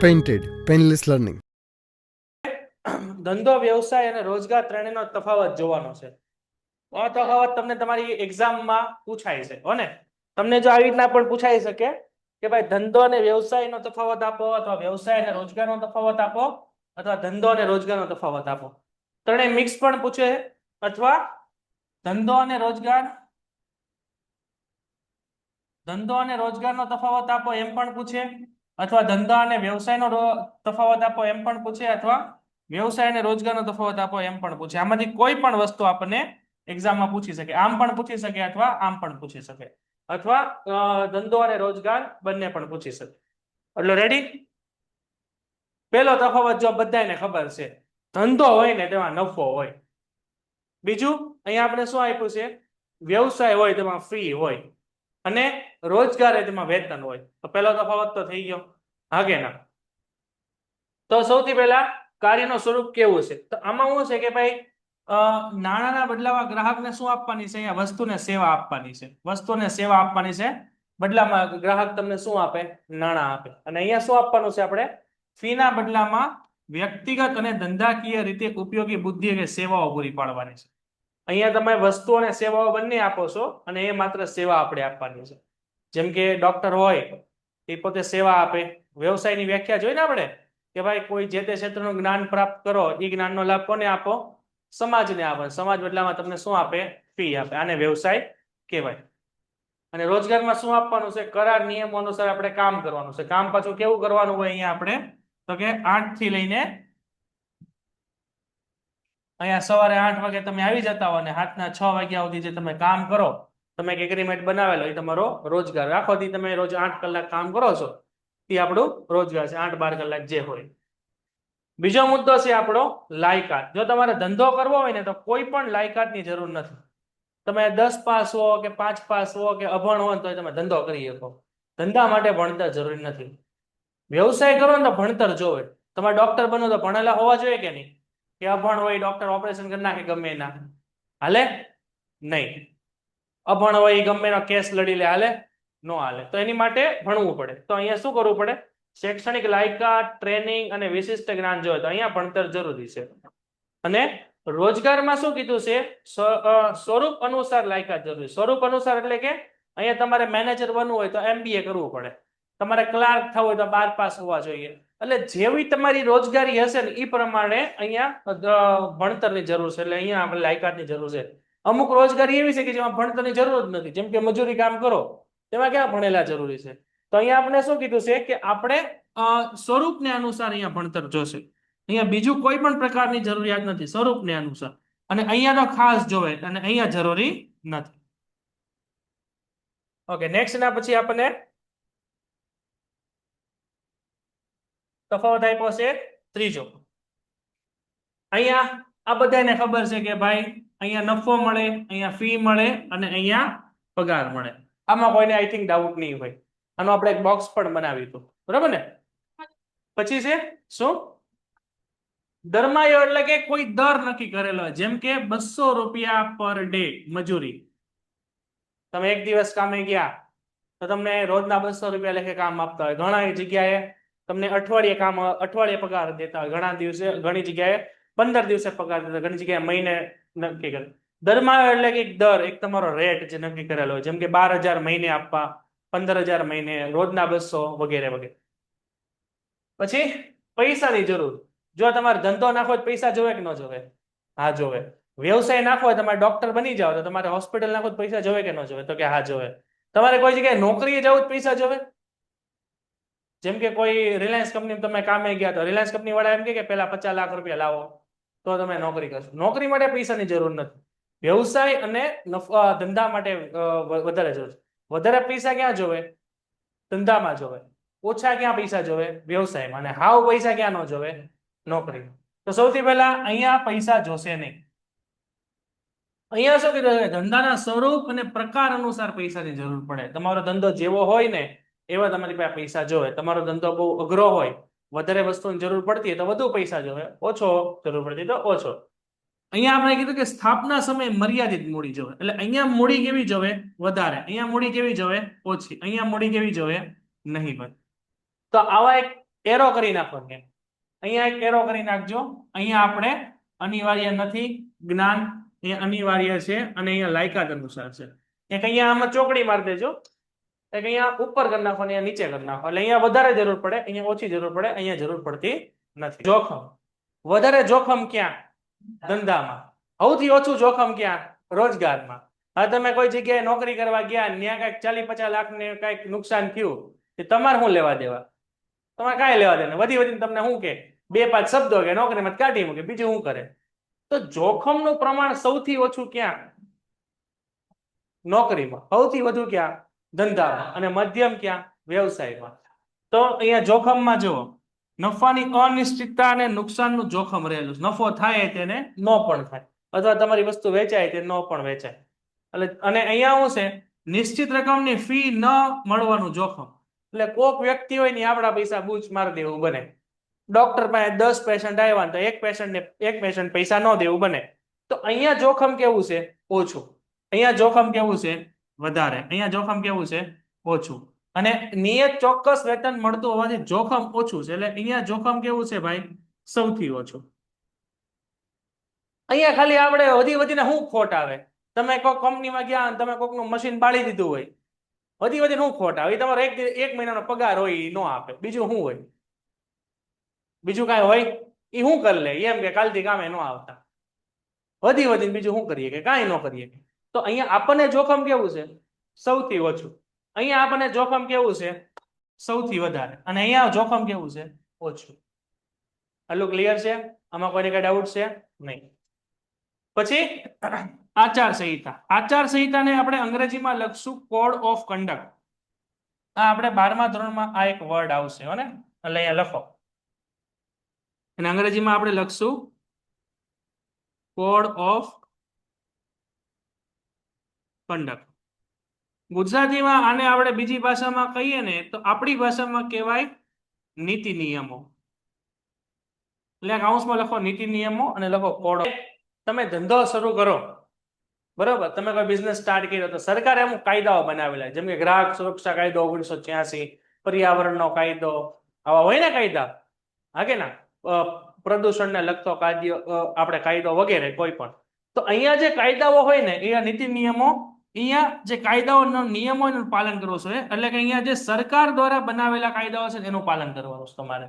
Painted painless learning. ધંધો વ્યવસાય અને રોજગાર ત્રણેયનો તફાવત જોવાનો છે. આ તફાવત તમને તમારી એક્ઝામમાં પૂછાય છે હો ને. તમને જો આવી રીતના પણ પૂછાઈ શકે કે ભાઈ ધંધો અને વ્યવસાયનો તફાવત આપો, અથવા વ્યવસાય અને રોજગારનો તફાવત આપો, અથવા ધંધો અને રોજગારનો તફાવત આપો. ત્રણેય મિક્સ પણ પૂછે, અથવા ધંધો અને રોજગારનો તફાવત આપો એમ પણ પૂછે, અથવા ધંધા અને વ્યવસાયનો તફાવત આપો એમ પણ પૂછે, અથવા વ્યવસાય અને રોજગારનો તફાવત આપો એમ પણ પૂછે. આમાંથી કોઈ પણ વસ્તુ આપણને એક્ઝામમાં પૂછી શકે. આમ પણ પૂછી શકે અથવા આમ પણ પૂછી શકે, અથવા ધંધો અને રોજગાર બંને પણ પૂછી શકે. એટલે રેડી? પેલો તફાવત જો બધાને ખબર છે, ધંધો હોય ને તેમાં નફો હોય. બીજું અહીંયા આપણે શું આપ્યું છે? વ્યવસાય હોય તેમાં ફી હોય, અને રોજગાર હોય તેમાં વેતન હોય. તો પેલો તફાવત તો થઈ ગયો, હા કે ના? તો સૌથી પહેલા કાર્યનું સ્વરૂપ કેવું છે? તો આમાં શું છે કે ભાઈ નાણાંના બદલામાં ગ્રાહકને શું આપવાની છે? અહીંયા વસ્તુને સેવા આપવાની છે. વસ્તુને સેવા આપવાની છે, બદલામાં ગ્રાહક તમને શું આપે? નાણાં આપે. અને અહીંયા શું આપવાનું છે આપણે? ફીના બદલામાં વ્યક્તિગત અને ધંધાકીય રીતે ઉપયોગી બુદ્ધિ અને સેવાઓ પૂરી પાડવાની છે. અહીંયા તમે વસ્તુ અને સેવાઓ બંને આપો છો, અને એ માત્ર સેવા આપણે આપવાની છે. જેમ કે ડોક્ટર હોય એ પોતે સેવા આપે. વ્યવસાયની વ્યાખ્યા જોઈ ને આપણે કે ભાઈ કોઈ જે તે ક્ષેત્રનું જ્ઞાન પ્રાપ્ત કરો, એ જ્ઞાનનો લાભ કોને આપો? સમાજને આપે. સમાજ બદલામાં તમને શું આપે? ફી આપે. આને વ્યવસાય કહેવાય. અને રોજગારમાં શું આપવાનું છે? કરાર નિયમો અનુસાર આપણે કામ કરવાનું છે. કામ પાછું કેવું કરવાનું હોય અહીંયા આપણે? તો કે 8 થી લઈને અહીંયા સવારે 8 વાગે તમે આવી જતા હો, અને રાતના 6 વાગ્યા સુધી જે તમે કામ કરો, તમે એક એગ્રીમેન્ટ બનાવેલો, એ તમારો રોજગાર. આખો દી તમે રોજ 8 કલાક કામ કરો છો, એ આપણું રોજગાર છે. 8-12 કલાક જે હોય. બીજો મુદ્દો છે આપણો લાયકાત. જો તમારે ધંધો કરવો હોય ને, તો કોઈ પણ લાયકાતની જરૂર નથી. તમે 10 પાસ હો કે 5 પાસ હો કે અભણ હો, તો તમે ધંધો કરી શકો. ધંધા માટે ભણતર જરૂરી નથી. વ્યવસાય કરો ને તો ભણતર જોવે. તમારે ડોક્ટર બનો તો ભણેલા હોવા જોઈએ કે નહીં? કે અભણ હોય ડોક્ટર ઓપરેશન કરી નાખે ગમે એના, હાલે? નહીં. અભણ હોય એ ગમે એનો કેસ લડી લે, હાલે? નો હાલે. તો એની માટે ભણવું પડે. તો અહીંયા શું કરવું પડે? શૈક્ષણિક લાયકાત, ટ્રેનિંગ અને વિશિષ્ટ જ્ઞાન જોઈએ, તો અહીંયા ભણતર જરૂરી છે. અને રોજગારમાં શું કીધું છે? સ્વરૂપ અનુસાર લાયકાત જરૂરી. સ્વરૂપ અનુસાર એટલે કે અહીંયા તમારે મેનેજર બનવું હોય તો MBA કરવું પડે. તમારે ક્લાર્ક થવું હોય તો 12 પાસ હોવા જોઈએ. એટલે જેવી તમારી રોજગારી હશે ને, એ પ્રમાણે અહીંયા ભણતરની જરૂર છે. એટલે અહીંયા આપણે લાયકાતની જરૂર છે. અમુક રોજગારી એવી છે કે જેમાં ભણતરની જરૂર જ નથી. જેમ કે મજૂરી કામ કરો, તેમાં ક્યાં ભણેલા જરૂરી છે? તો અહીંયા આપણે શું કીધું છે કે આપણે સ્વરૂપને અનુસાર અહીંયા ભણતર જોશે. અહીંયા બીજું કોઈ પણ પ્રકારની જરૂરિયાત નથી, સ્વરૂપને અનુસાર. અને અહીંયા તો ખાસ જોવે, અને અહીંયા જરૂરી નથી. ઓકે, નેક્સ્ટ ના પછી આપણે તફાવત આપ્યો છે ત્રીજો. અહીંયા આ બધાને ખબર છે કે ભાઈ અહીંયા નફો મળે, અહીંયા ફી મળે, અને અહીંયા પગાર મળે. આમાં કોઈને આઈ થિંક ડાઉટ નહીં હોય. આનો આપણે એક બોક્સ પણ બનાવ્યું હતું, બરાબર ને? પછી છે શું? દરમાયો એટલે કે કોઈ દર નક્કી કરેલો હોય. જેમ કે 200 રૂપિયા પર ડે મજૂરી. તમે એક દિવસ કામે ગયા તો તમને રોજના 200 રૂપિયા લેખે કામ આપતા હોય. ઘણા જગ્યાએ તમને અઠવાડિયે પગાર દેતા હોય. ઘણા દિવસે, ઘણી જગ્યાએ 15 દિવસે પગાર દેતા, ઘણી જગ્યાએ મહિને નક્કી કરે. દરમાયો એટલે કે દર, એક તમારો રેટ જે નક્કી કરેલો હોય. જેમ કે 12,000 મહિને આપવા, 15,000 મહિને, રોજના 200 વગેરે વગેરે. પછી પૈસાની જરૂર. જો તમારે ધંધો નાખવો હોય પૈસા જોવે કે ન જોવે? હા જોવે. વ્યવસાય નાખવો હોય, તમારે ડોક્ટર બની જાવ તો તમારે હોસ્પિટલ નાખો પૈસા જોવે કે ન જોવે? તો કે હા જોવે. તમારે કોઈ જગ્યાએ નોકરીએ જવું પૈસા જોવે? જેમ કે કોઈ રિલાયન્સ કંપની તમે કામે ગયા, તો રિલાયન્સ કંપની વાળા એમ કે પહેલા 50 લાખ રૂપિયા લાવો તો તમે નોકરી કરશો. નોકરી માટે પૈસાની જરૂર નથી. વ્યવસાય અને ધંધા માટે વધારે જરૂર છે. વધારે પૈસા ક્યાં જોવે? ધંધામાં જોવે. ઓછા ક્યાં પૈસા જોવે? વ્યવસાયમાં. અને હાવ પૈસા ક્યાં ન જોવે? નોકરી. તો સૌથી પહેલા અહીંયા પૈસા જોશે નહીં. અહીંયા શું કીધું છે? ધંધાના સ્વરૂપ અને પ્રકાર અનુસાર પૈસાની જરૂર પડે. તમારો ધંધો જેવો હોય ને એવા તમારી પાસે પૈસા જોવે. તમારો ધંધો બહુ અઘરો હોય, વધારે વસ્તુની જરૂર પડતી હોય તો વધુ પૈસા જોવે, ઓછો જરૂર પડતી તો ઓછો. અહીંયા આપણે કીધું કે સ્થાપના સમયે મર્યાદિત મૂડી જોવે. એટલે અહીંયા મૂડી કેવી જોવે? વધારે. અહીંયા મૂડી કેવી જોવે? ઓછી. અહીંયા મૂડી કેવી જોવે? નહીં. તો આવા એક એરો કરી નાખો ત્યાં, અહીંયા એક એરો કરી નાખજો. અહીંયા આપણે અનિવાર્ય નથી, જ્ઞાન એ અનિવાર્ય છે અને અહીંયા લાયકાત અનુસાર છે. એક અહીંયા આમાં ચોકડી મારી દેજો, એક અહીંયા ઉપર કરી નાખો અને અહીંયા નીચે કરી નાખો, એટલે અહીંયા વધારે જરૂર પડે, અહીંયા ઓછી જરૂર પડે, અહીંયા જરૂર પડતી નથી. જોખમ વધારે, જોખમ ક્યાં? ધંધામાં. સૌથી ઓછું જોખમ ક્યાં? રોજગારમાં. હવે તમે કોઈ જગ્યાએ નોકરી કરવા ગયા, ત્યાં કઈક 40-50 લાખ ને કઈક નુકસાન થયું, તમારે શું લેવા દેવા? તમારે કાંઈ લેવા દે, વધી વધીને તમને શું કે 2-5 શબ્દો કે નોકરીમાં કાઢી મૂકે, બીજું શું કરે? તો જોખમનું પ્રમાણ સૌથી ઓછું ક્યાં? નોકરીમાં. સૌથી વધુ ક્યાં? ધંધામાં. અને મધ્યમ ક્યાં? વ્યવસાયમાં. તો અહીંયા જોખમમાં જુઓ, નફાની અનિશ્ચિતતા અને નુકસાનનું જોખમ રહેલું છે. નફો થાય તેને ન પણ થાય, અથવા તમારી વસ્તુ વેચાય તે ન પણ વેચાય. એટલે અને અહીંયા શું છે? નિશ્ચિત રકમની ફી ન મળવાનું જોખમ. એટલે કોક વ્યક્તિ હોય ને આપણા પૈસા બૂચ મારી દેવું બને. ડોક્ટર પાસે 10 પેશન્ટ આવ્યા તો એક પેશન્ટ પૈસા ન દેવું બને. તો અહીંયા જોખમ કેવું છે? ઓછું. અહીંયા જોખમ કેવું છે? વધારે. અહીંયા જોખમ કેવું છે? ઓછું. અને નિયત ચોક્કસ વેતન મળતું હોવાથી જોખમ ઓછું છે. એટલે અહીંયા જોખમ કેવું છે ભાઈ? સૌથી ઓછું. અહીંયા ખાલી આપણે વધીને શું ખોટ આવે? તમે કોઈ કંપનીમાં ગયા અને તમે કોઈકનું મશીન બાળી દીધું હોય, વધીને શું ખોટ આવે? તમારો એક મહિનાનો પગાર હોય એ ન આપે, બીજું શું હોય? બીજું કાંઈ હોય? એ શું કરી લે? એમ કે કાલથી કામે ન આવતા. વધીને બીજું શું કરીએ? કે કાંઈ ન કરીએ. તો અહીંયા આપણને જોખમ કેવું છે? સૌથી ઓછું. અહીંયા આપણને જોખમ કેવું છે? સૌથી વધારે. અને અહીંયા જોખમ કેવું છે? ઓછું. આટલું ક્લિયર છે? આમાં કોઈને કઈ ડાઉટ છે? નહીં. પછી આચાર સંહિતા. આચાર સંહિતાને આપણે અંગ્રેજીમાં લખશું કોડ ઓફ કન્ડક્ટ. આ આપણે 12મા ધોરણમાં આ એક વર્ડ આવશે, હો ને? એટલે અહીંયા લખો. અને અંગ્રેજીમાં આપણે લખશું કોડ ઓફ કન્ડક્ટ. ગુજરાતીમાં આને આપણે બીજી ભાષામાં કહીએ ને તો આપણી ભાષામાં કહેવાય નીતિ નિયમો. એટલે કાઉન્સમાં લખો નીતિ નિયમો અને લખો કોડ. તમે ધંધો શરૂ કરો, બરોબર, તમે કોઈ બિઝનેસ સ્ટાર્ટ કર્યો તો સરકારે અમુક કાયદાઓ બનાવેલા, જેમ કે ગ્રાહક સુરક્ષા કાયદો 1986, પર્યાવરણનો કાયદો, આવા હોય ને કાયદા, હા કે ના? પ્રદૂષણને લગતો કાયદો, આપણે કાયદો વગેરે કોઈ પણ. તો અહીંયા જે કાયદાઓ હોય ને એ નીતિ નિયમો, અહીંયા જે કાયદાઓના નિયમો એનું પાલન કરવું છે. એટલે કે અહીંયા જે સરકાર દ્વારા બનાવેલા કાયદાઓ છે એનું પાલન કરવાનું છે તમારે.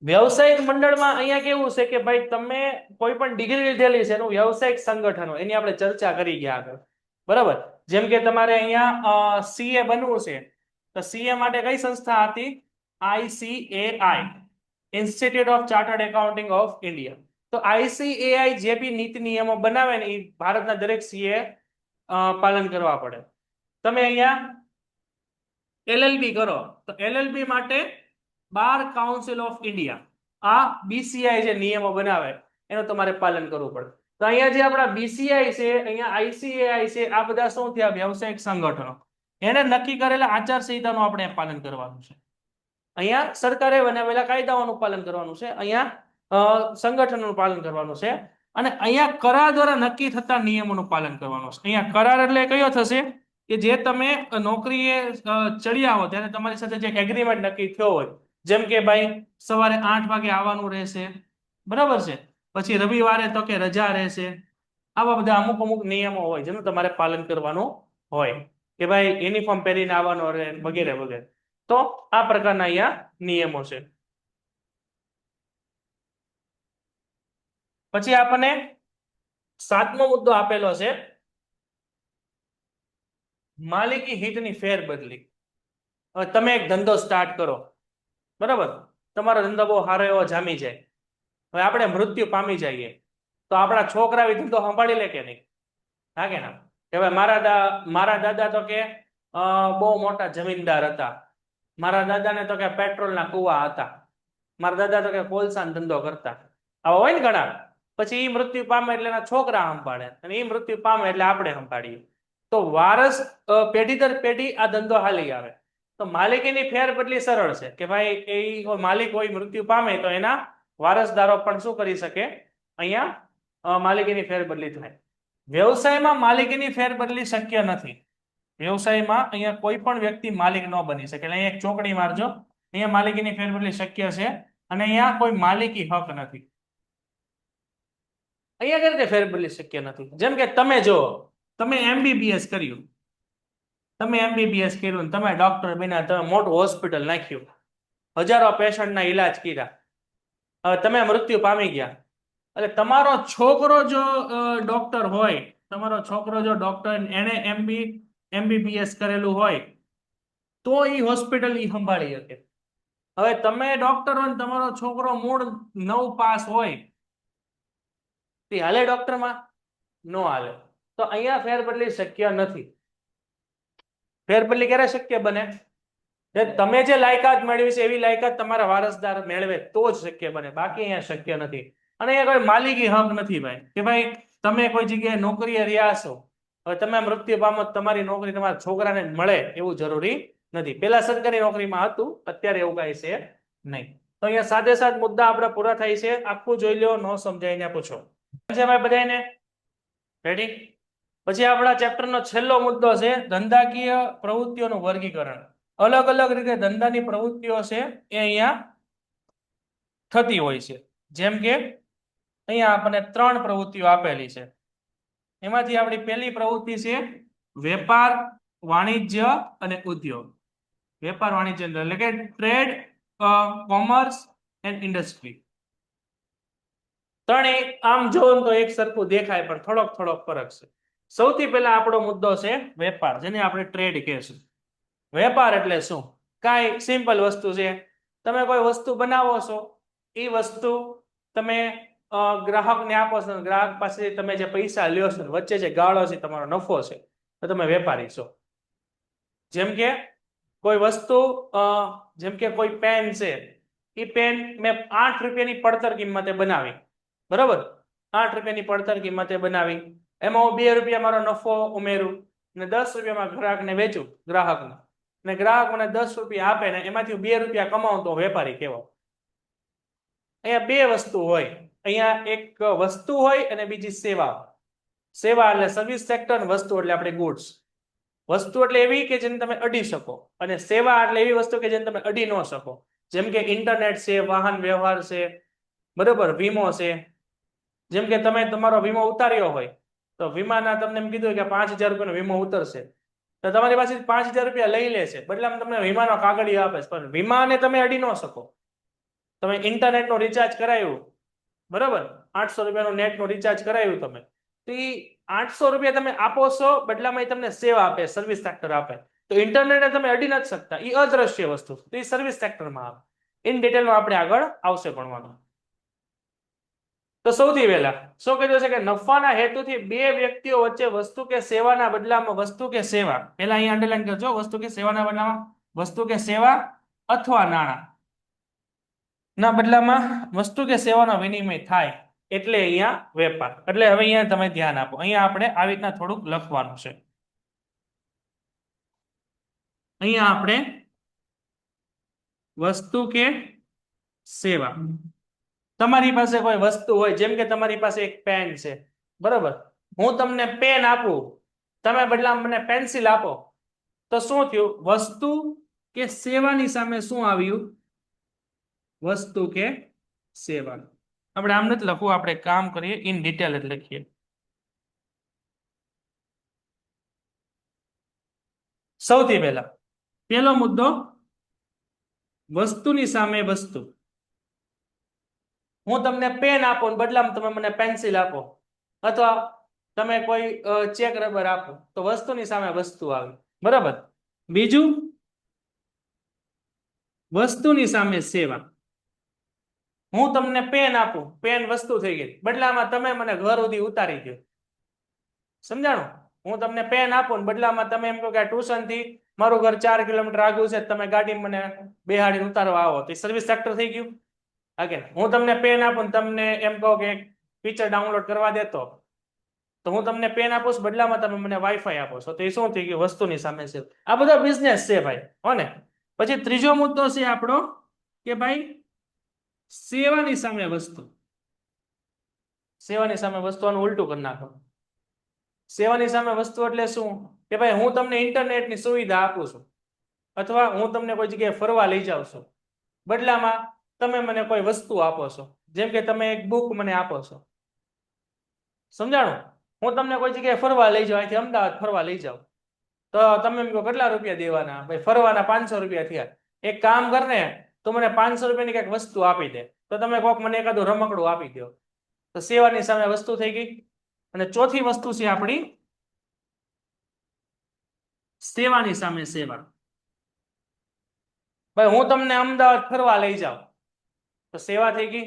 વ્યવસાયિક મંડળમાં અહીંયા કેવું છે કે ભાઈ તમે કોઈ પણ ડિગ્રી લીધેલી છે એનું વ્યવસાયિક સંગઠન હોય, એની આપણે ચર્ચા કરી ગયા આગળ, બરાબર. જેમ કે તમારે અહીંયા સીએ બનવું છે તો સીએ માટે કઈ સંસ્થા હતી? ICAI, institute of chartered accounting of India. તો ICAI જે બી નીતિ નિયમો બનાવે ને એ ભારતના દરેક સીએ પાલન કરવા પડે. તમે અહીંયા LLB કરો તો LLB માટે બાર કાઉન્સિલ ઓફ ઇન્ડિયા, આ BCI જે નિયમો બનાવે એનું તમારે પાલન કરવું પડે. તો અહીંયા જે આપણા BCI છે, અહીંયા ICAI છે, આ બધા શું થયા? વ્યવસાયિક સંગઠનો. એને નક્કી કરેલા આચાર સંહિતાનું આપણે પાલન કરવાનું છે. અહીંયા સરકારે બનાવેલા કાયદાઓનું પાલન કરવાનું છે, અહીંયા સંગઠનોનું પાલન કરવાનું છે, અને અહીંયા કરાર દ્વારા નક્કી થતા નિયમોનું પાલન કરવાનું છે. અહીંયા કરાર એટલે કયો થશે? કે જે તમે નોકરીએ ચડ્યા હો ત્યારે તમારી સાથે જે એગ્રીમેન્ટ નક્કી થયો હોય, જેમ કે ભાઈ સવારે 8 વાગે આવવાનું રહેશે, બરાબર છે, પછી રવિવારે તો કે રજા રહેશે. આવા બધા અમુક નિયમો હોય જેનું તમારે પાલન કરવાનું હોય, કે ભાઈ યુનિફોર્મ પહેરીને આવવાનું રહે વગેરે વગેરે. તો આ પ્રકારના અહીંયા નિયમો છે. પછી આપણને 7મો મુદ્દો આપેલો છે માલિકી હિતની ફેરબદલી. હવે તમે એક ધંધો સ્ટાર્ટ કરો, બરાબર, તમારો ધંધો બહુ સારો એવો જામી જાય, હવે આપણે મૃત્યુ પામી જઈએ તો આપણા છોકરા ધંધો સંભાળી લે કે નહીં? હા કે ના? કે ભાઈ મારા દાદા તો કે બહુ મોટા જમીનદાર હતા, મારા દાદાને તો કે પેટ્રોલના કુવા હતા, મારા દાદા તો કે કોલસાનો ધંધો કરતા, આવા હોય ને ઘણા. પછી એ મૃત્યુ પામે એટલે એના છોકરા સંભાળે, અને એ મૃત્યુ પામે એટલે આપણે સંભાળીએ. તો વારસ પેઢી દર પેઢી આ ધંધો હાલી આવે. તો માલિકીની ફેરબદલી સરળ છે કે ભાઈ એ માલિક હોય મૃત્યુ પામે તો એના વારસદારો પણ શું કરી શકે? અહીંયા માલિકીની ફેરબદલી થાય. વ્યવસાયમાં માલિકીની ફેરબદલી શક્ય નથી. વ્યવસાયમાં અહીંયા કોઈ પણ વ્યક્તિ માલિક ન બની શકે. એટલે અહીંયા એક ચોકડી મારજો અહીંયા માલિકીની ફેરબદલી શક્ય છે અને અહીંયા કોઈ માલિકી હક નથી. અહીંયા કઈ રીતે ફેરબદલી શક્ય નથી? જેમ કે તમે જો તમે એમબીબીએસ કર્યું, તમે એમબીબીએસ કર્યું, તમે ડોક્ટર બન્યા, તમે મોટું હોસ્પિટલ નાખ્યું, હજારો પેશન્ટના ઈલાજ કર્યા, હવે તમે મૃત્યુ પામી ગયા, એટલે તમારો છોકરો જો ડોક્ટર હોય, તમારો છોકરો જો ડોક્ટર એને એમબીબીએસ કરેલું હોય તો એ હોસ્પિટલ ઈ સંભાળી શકે. હવે તમે ડોક્ટર હોય, તમારો છોકરો મૂળ 9 પાસ હોય, તે હાલે ડોક્ટરમાં? નો હાલે. તો અહીંયા ફેરબદલી શક્ય નથી. ફેરબદલી ક્યારે શક્ય બને? તમે જે લાયકાત મેળવી છે એવી લાયકાત તમારા વારસદાર મેળવે તો જ શક્ય બને, બાકી અહીંયા શક્ય નથી. અને અહીંયા કોઈ માલિકી હક નથી ભાઈ, કે ભાઈ તમે કોઈ જગ્યાએ નોકરીએ રહ્યા છો, હવે તમે મૃત્યુ પામો તમારી નોકરી તમારા છોકરાને મળે એવું જરૂરી નથી. પેલા સરકારી નોકરીમાં હતું, અત્યારે એવું કઈ છે નહીં. તો અહીંયા સાથે સાથ મુદ્દા આપણા પૂરા થાય છે. આખું જોઈ લો, ન સમજાય ને પૂછો છે ભાઈ બધાને. રેડી? પછી આપણા ચેપ્ટરનો છેલ્લો મુદ્દો છે ધંધાકીય પ્રવૃત્તિઓનું વર્ગીકરણ. અલગ અલગ રીતે ધંધાની પ્રવૃત્તિઓ છે એ અહીંયા થતી હોય છે. જેમ કે અહીંયા આપણને 3 પ્રવૃત્તિઓ આપેલી છે. એમાંથી આપણી પહેલી પ્રવૃત્તિ છે વેપાર, વાણિજ્ય અને ઉદ્યોગ. વેપાર વાણિજ્ય એટલે કે ટ્રેડ, કોમર્સ એન્ડ ઇન્ડસ્ટ્રી. ત્રણેય આમ જોવો તો એક સરખું દેખાય, પણ થોડોક ફરક છે. સૌથી પહેલા આપણો મુદ્દો છે વેપાર, જેને આપણે ટ્રેડ કહેશું. વેપાર એટલે શું? કાંઈ સિમ્પલ વસ્તુ છે. તમે કોઈ વસ્તુ બનાવો છો, એ વસ્તુ તમે ગ્રાહકને આપો છો, ગ્રાહક પાસેથી તમે જે પૈસા લ્યો છો, વચ્ચે જે ગાળો છે તમારો નફો છે, તો તમે વેપારી છો. જેમ કે કોઈ વસ્તુ, જેમ કે કોઈ પેન છે, એ પેન મેં 8 રૂપિયાની પડતર કિંમતે બનાવી, બરોબર? 8 રૂપિયાની પડતર કિંમતે બનાવી, એમાં હું 2 રૂપિયા મારો નફો ઉમેરું અને 10 રૂપિયામાં ગ્રાહકને વેચું, ગ્રાહકને, અને ગ્રાહક મને 10 રૂપિયા આપે ને એમાંથી 2 રૂપિયા કમાઉં તો વેપારી કહેવાય. અહીંયા 2 વસ્તુ હોય. અહીંયા એક વસ્તુ હોય અને બીજી સેવા. સેવા એટલે સર્વિસ સેક્ટર, વસ્તુ એટલે આપણે ગુડ્સ. વસ્તુ એટલે એવી કે જેને તમે અડી શકો, અને સેવા એટલે એવી વસ્તુ કે જેને તમે અડી ન શકો. જેમ કે ઇન્ટરનેટ છે, વાહન વ્યવહાર છે, બરોબર, વીમો છે. જેમ કે તમે તમારો વીમો ઉતાર્યો હોય, તો વીમાના તમને એમ કીધું કે 5000 રૂપિયાનો વીમો ઉતરશે, તો તમારી પાસે 5000 રૂપિયા લઈ લેશે, બદલામાં તમને વીમાનો કાગળિયો આપે, પણ વીમાને તમે અડી ન શકો. તમે ઇન્ટરનેટનો રિચાર્જ કરાવ્યું, બરોબર, 800 રૂપિયાનું નેટનું રિચાર્જ કરાવ્યું તમે, તો એ 800 રૂપિયા તમે આપો છો, બદલામાં એ તમને સેવા આપે, સર્વિસ સેક્ટર આપે. તો ઇન્ટરનેટને તમે અડી નથી શકતા, એ અદ્રશ્ય વસ્તુ, તો એ સર્વિસ સેક્ટરમાં આવે. ઇન ડિટેલમાં આપણે આગળ આવશે ભણવાનું. તો સૌથી પહેલા શું કીધું છે કે નફાના હેતુથી 2 વ્યક્તિઓ વચ્ચે વસ્તુ કે સેવાના બદલામાં, વસ્તુ કે સેવા, પહેલા અહીંયા અંડરલાઈન કરજો, વસ્તુ કે સેવાના બદલામાં, વસ્તુ કે સેવા અથવા નાણાં ના બદલામાં વસ્તુ કે સેવાનો વિનિમય થાય, એટલે અહીંયા વેપાર. એટલે હવે અહીંયા તમે ધ્યાન આપો, અહીંયા આપણે આવી રીતના થોડુંક લખવાનું છે. અહીંયા આપણે વસ્તુ કે સેવા, તમારી પાસે કોઈ વસ્તુ હોય, જેમ કે તમારી પાસે એક પેન છે, બરોબર, હું તમને પેન આપું, તમે બદલામાં મને પેન્સિલ આપો, તો શું થયું? વસ્તુ કે સેવાની સામે શું આવ્યું? વસ્તુ કે સેવા. આપણે આમ નથી લખવું, આપણે કામ કરીએ, ઇન ડિટેલ જ લખીએ. સૌથી પહેલા પહેલો મુદ્દો, વસ્તુની સામે વસ્તુ. હું તમને પેન આપો, બદલામાં તમે મને પેન્સિલ આપો, અથવા તમે કોઈ ચેક રબર આપો, તો વસ્તુની સામે વસ્તુ આવે, બરાબર. બીજું, વસ્તુની સામે સેવા. હું તમને પેન આપું, પેન વસ્તુ થઈ ગઈ, બદલામાં તમે મને ઘર સુધી ઉતારી ગયો. સમજાણું? હું તમને પેન આપું, બદલામાં તમે એમ કહો કે ટ્યુશન થી મારું ઘર 4 કિલોમીટર આગળ છે, તમે ગાડી મને બેહાડીને ઉતારવા આવો, તો સર્વિસ સેક્ટર થઈ ગયું. ઓકે, હું તમને પેન આપું, તમને એમ કહો કે પિક્ચર ડાઉનલોડ કરવા દેતો, તો હું તમને પેન આપું, બદલામાં તમે મને વાઈફાઈ આપો છો, તો એ શું થઈ ગયું? વસ્તુની સામે છે. આ બધો બિઝનેસ છે ભાઈ, હો ને? પછી ત્રીજો મુદ્દો છે આપણો કે ભાઈ સેવાની સામે વસ્તુ. સેવાની સામે વસ્તુનું ઉલટું કરી નાખો. સેવાની સામે વસ્તુ એટલે શું? કે ભાઈ હું તમને ઇન્ટરનેટની સુવિધા આપું છું, અથવા હું તમને કોઈ જગ્યાએ ફરવા લઈ જાઉં છું, બદલામાં તમે મને કોઈ વસ્તુ આપો છો, જેમ કે તમે એક બુક મને આપો છો, સમજાણું? હું તમને કોઈ જગ્યાએ ફરવા લઈ જાઉં, અહીંથી અમદાવાદ ફરવા લઈ જાઉં, તો તમે એમ કહો કેટલા રૂપિયા દેવાના? ભાઈ ફરવાના 500 રૂપિયા થયા. એક કામ કરને, તો મને 500 રૂપિયાની કંઈક વસ્તુ આપી દે. તો તમે કોક મને એકાદું રમકડું આપી દો, તો સેવાની સામે વસ્તુ થઈ ગઈ. અને ચોથી વસ્તુ છે આપણી સેવાની સામે સેવા. ભાઈ હું તમને અમદાવાદ ફરવા લઈ જાઉં, તો સેવા થઈ ગઈ.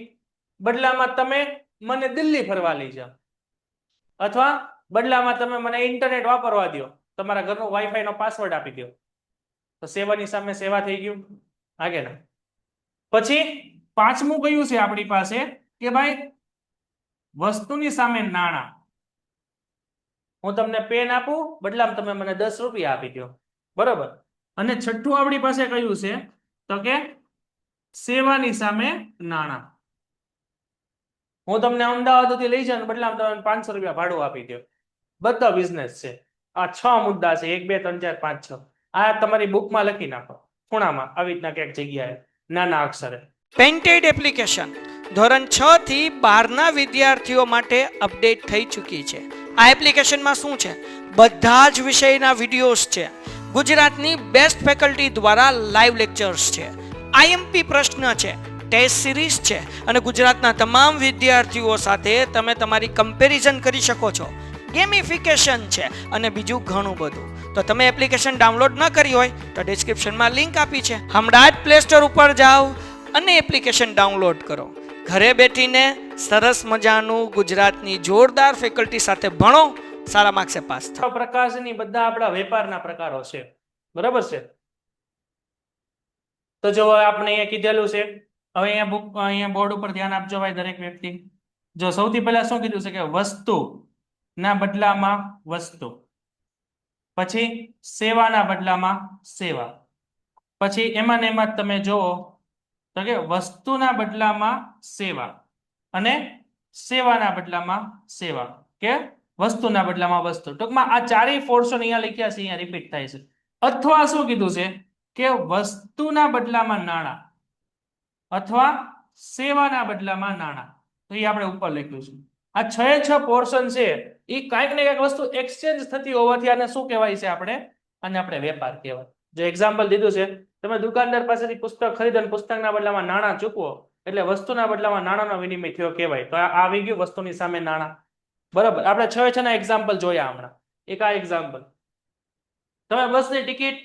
બદલામાં તમે મને દિલ્હી ફરવા લઈ જાઓ, અથવા બદલામાં તમે મને ઇન્ટરનેટ વાપરવા દો, તમારા ઘરનો વાઈફાઈ નો પાસવર્ડ આપી દો, તો સેવાની સામે સેવા થઈ ગયું. આગળ પછી પાંચમું કયું છે આપણી પાસે કે ભાઈ વસ્તુની સામે નાણાં. હું તમને પેન આપું, બદલામાં તમે મને 10 રૂપિયા આપી દો, બરોબર. અને છઠ્ઠું આપણી પાસે કયું છે તો કે સેવાની સામે નાણાં. હું તમને અમદાવાદ સુધી લઈ જાઉં, બદલામાં તમે 500 રૂપિયા ભાડું આપી દો. બધા બિઝનેસ છે. આ 6 મુદ્દા છે, 1 2 3 4 5 6. આ તમારી બુકમાં લખી નાખો, ખૂણામાં આવી રીતના ક્યાંક જગ્યાએ નાના અક્ષરે. પેન્ટેડ એપ્લિકેશન ધોરણ 6 થી 12ના વિદ્યાર્થીઓ માટે અપડેટ થઈ ચૂકી છે. આ એપ્લિકેશનમાં શું છે? બધા જ વિષયના વિડીયોઝ છે. ગુજરાતની બેસ્ટ ફેકલ્ટી દ્વારા લાઈવ લેક્ચર્સ છે. આઈએમપી પ્રશ્ન છે, ટેસ્ટ સિરીઝ છે, અને ગુજરાતના તમામ વિદ્યાર્થીઓ સાથે તમે તમારી કમ્પેરિઝન કરી શકો છો. ગેમિફિકેશન છે અને બીજું ઘણું બધું. તો તમે એપ્લિકેશન ડાઉનલોડ ન કરી હોય તો ડિસ્ક્રિપ્શનમાં લિંક આપી છે, હમણાં જ પ્લે સ્ટોર ઉપર જાઓ અને એપ્લિકેશન ડાઉનલોડ કરો. ઘરે બેઠીને સરસ મજાનું ગુજરાતની જોરદાર ફેકલ્ટી સાથે ભણો, સારા માર્ક્સે પાસ થાઓ. પ્રકારની બધા આપણા વેપારના પ્રકારો છે, બરાબર છે. તો જો આપણે અહીંયા કીધેલું છે, હવે અહીંયા બોર્ડ ઉપર ધ્યાન આપજો ભાઈ દરેક વ્યક્તિ. જો સૌથી પહેલા શું કીધું છે કે વસ્તુ ના બદલામાં વસ્તુ, પછી સેવાના બદલામાં સેવા, પછી એમાં ને એમાં તમે જોવો તો કે વસ્તુના બદલામાં સેવા અને સેવાના બદલામાં સેવા કે વસ્તુના બદલામાં વસ્તુ. ટૂંકમાં આ ચારેય પોર્શન અહીંયા લખ્યા છે, અહીંયા રિપીટ થાય છે. અથવા શું કીધું છે કે વસ્તુના બદલામાં નાણાં અથવા સેવાના બદલામાં નાણાં. તો એ આપણે ઉપર લખ્યું છે. આ 6 પોર્શન છે, એ કાંઈક ને કાંઈક વસ્તુ એક્સચેન્જ થતી હોવાથી આને શું કહેવાય છે? આપણે વેપાર કહેવાય. જો એક્ઝામ્પલ દીધું છે, તમે દુકાનદાર પાસેથી પુસ્તક ખરીદો અને પુસ્તકના બદલામાં નાણાં ચૂકવો, એટલે વસ્તુના બદલામાં નાણાંનો વિનિમય થયો કહેવાય. તો આ આવી ગયું વસ્તુની સામે નાણાં, બરાબર. આપણે 6 ના એક્ઝામ્પલ જોયા હમણાં. એક આ એક્ઝામ્પલ, તમે બસની ટિકિટ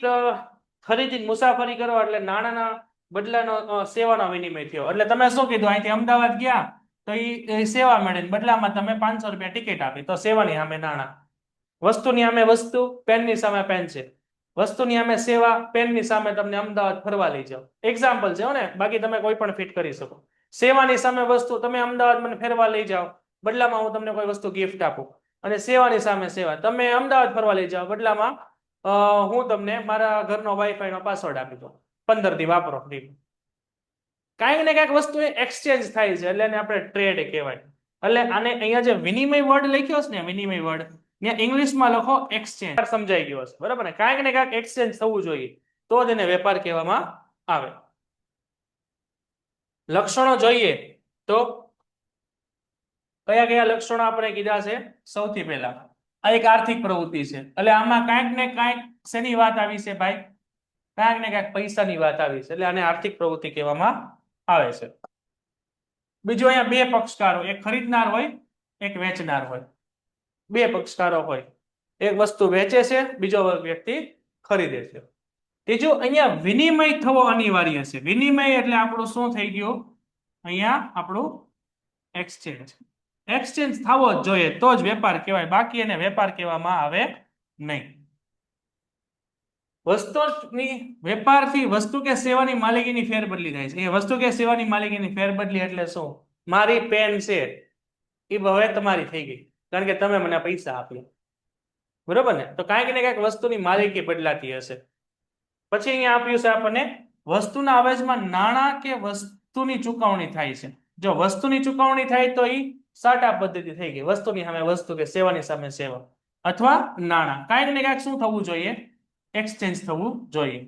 ખરીદી મુસાફરી કરો એટલે નાણાંના બદલાનો સેવાનો વિનિમય થયો. એટલે તમે શું કીધું? અહીંથી અમદાવાદ ગયા તો એ સેવા મળે, બદલામાં તમે 500 રૂપિયા ટિકિટ આપી, તો સેવાની સામે નાણાં. વસ્તુની સામે વસ્તુ, પેનની સામે પેન છે. વસ્તુની સામે સેવા, પેનની સામે તમને અમદાવાદ ફરવા લઈ જાઓ. એક્ઝામ્પલ છે ને, બાકી તમે કોઈ પણ ફિટ કરી શકો. સેવાની સામે વસ્તુ, તમે અમદાવાદ મને ફેરવા લઈ જાઓ, બદલામાં હું તમને કોઈ વસ્તુ ગિફ્ટ આપું. અને સેવાની સામે સેવા, તમે અમદાવાદ ફરવા લઈ જાઓ, બદલામાં હું તમને મારા ઘરનો વાઈફાઈ નો પાસવર્ડ આપી દઉં, 15 દી વાપરો ફ્રી. કાંઈક ને કાંઈક વસ્તુ એક્સચેન્જ થાય છે, એટલે એને આપણે ટ્રેડ કહેવાય. એટલે આને અહીંયા જે વિનિમય વર્ડ લખ્યો છે ને, વિનિમય વર્ડ ત્યાં ઇંગ્લિશમાં લખો એક્સચેન્જ. સમજાઈ ગયો હશે, બરાબર ને? કાંઈક ને કાંઈક એક્સચેન્જ થવું જોઈએ, તો જ એને વેપાર કહેવામાં આવે. લક્ષણો જોઈએ તો કયા કયા લક્ષણો આપણે કીધા છે? સૌથી પહેલા આ એક આર્થિક પ્રવૃત્તિ છે, એટલે આમાં કાંઈક ને કાંઈક શેની વાત આવી છે ભાઈ? કાંઈક ને કાંઈક પૈસાની વાત આવી છે, એટલે આને આર્થિક પ્રવૃત્તિ કહેવામાં આવે છે. બીજું અહીંયા બે પક્ષકારો, એક ખરીદનાર હોય, એક વેચનાર હોય. બે પક્ષકારો હોય, એક વસ્તુ વેચે છે, બીજો વ્યક્તિ ખરીદે છે. ત્રીજું અહીંયા વિનિમય થવો અનિવાર્ય છે. વિનિમય એટલે આપણું શું થઈ ગયું? અહીંયા આપણું એક્સચેન્જ. એક્સચેન્જ થવો જ જોઈએ તો જ વેપાર કહેવાય, બાકી એને વેપાર કહેવામાં આવે નહીં. વસ્તુની વેપારથી વસ્તુ કે સેવાની માલિકીની ફેરબદલી થાય છે. એ વસ્તુ કે સેવાની માલિકીની ફેરબદલી એટલે શું? મારી પેન છે એ હવે તમારી થઈ ગઈ, કારણ કે તમે મને પૈસા આપ્યા, બરોબર ને? તો કાંઈક ને કાંઈક વસ્તુની માલિકી બદલાતી હશે. પછી અહીંયા આપ્યું છે આપણને વસ્તુના અવેજમાં નાણાં કે વસ્તુની ચૂકવણી થાય છે. જો વસ્તુની ચૂકવણી થાય તો એ સાટા પદ્ધતિ થઈ ગઈ, વસ્તુની સામે વસ્તુ કે સેવાની સામે સેવા, અથવા નાણાં. કાંઈક ને કાંઈક શું થવું જોઈએ? એક્સચેન્જ થવું જોઈએ.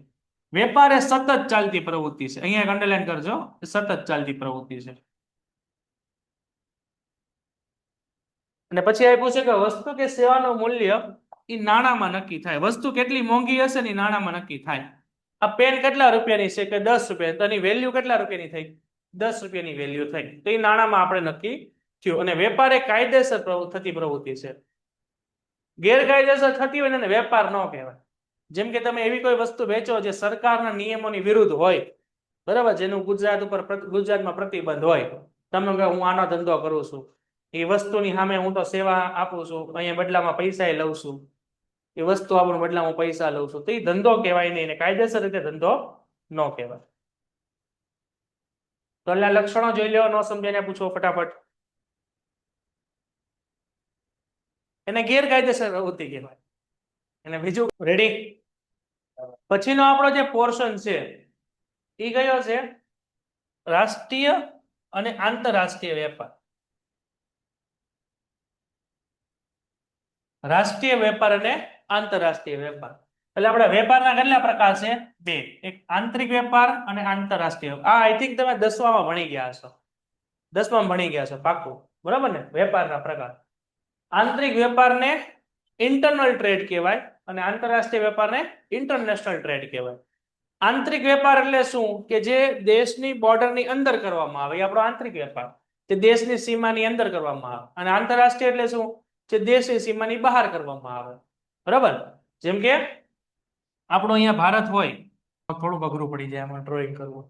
વેપાર એ સતત ચાલતી પ્રવૃત્તિ છે. અહીંયા એક અંડરલાઈન કરજો, સતત ચાલતી પ્રવૃત્તિ છે. અને પછી આપ્યું છે કે વસ્તુ કે સેવાનું મૂલ્ય એ નાણાંમાં નક્કી થાય. વસ્તુ કેટલી મોંઘી હશે ને નાણાંમાં નક્કી થાય. આ પેન કેટલા રૂપિયાની છે કે 10 રૂપિયા, તો એની વેલ્યુ કેટલા રૂપિયાની થઈ? 10 રૂપિયાની વેલ્યુ થઈ. તો એ નાણાંમાં આપણે નક્કી થયું. અને વેપાર એ કાયદેસર થતી પ્રવૃત્તિ છે. ગેરકાયદેસર થતી હોય ને વેપાર ન કહેવાય. જેમ કે તમે એવી કોઈ વસ્તુ વેચો જે સરકારના નિયમોની વિરુદ્ધ હોય, બરાબર, જેનું ગુજરાતમાં પ્રતિબંધ હોય, તમે કહો હું આનો ધંધો કરું છું, એ વસ્તુની સામે હું તો સેવા આપું છું, અહીંયા બદલામાં પૈસા લઉં છું, એ વસ્તુ આપણને બદલામાં પૈસા લઉં છું, તો એ ધંધો કહેવાય નહીં, એને કાયદેસર રીતે ધંધો ન કહેવાય. તો એટલે લક્ષણો જોઈ લો, ન સમજાઈને પૂછો ફટાફટ. એને ગેરકાયદેસર પ્રવૃત્તિ કહેવાય. અને બીજું રેડી. પછીનો આપણો જે પોર્શન છે એ કયો છે? રાષ્ટ્રીય અને આંતરરાષ્ટ્રીય વેપાર. રાષ્ટ્રીય વેપાર અને આંતરરાષ્ટ્રીય વેપાર. એટલે આપણે વેપારના કેટલા પ્રકાર છે? બે. એક આંતરિક વેપાર અને આંતરરાષ્ટ્રીય. આ આઈ થિંક તમે 10માં ભણી ગયા હશો. 10માં ભણી ગયા છો પાક્કું, બરાબર ને? વેપારના પ્રકાર. આંતરિક વેપારને ઇન્ટરનલ ટ્રેડ કહેવાય અને આંતરરાષ્ટ્રીય વેપારને ઇન્ટરનેશનલ ટ્રેડ કહેવાય. આંતરિક વેપાર એટલે શું? કે જે દેશની બોર્ડરની અંદર કરવામાં આવે, એ આપણો આંતરિક વેપાર, જે દેશની સીમાની અંદર કરવામાં આવે. અને આંતરરાષ્ટ્રીય એટલે શું? જે દેશની સીમાની બહાર કરવામાં આવે, બરાબર. જેમ કે આપણો અહીંયા ભારત હોય, થોડું અઘરું પડી જાય આમાં ડ્રોઈંગ કરવું.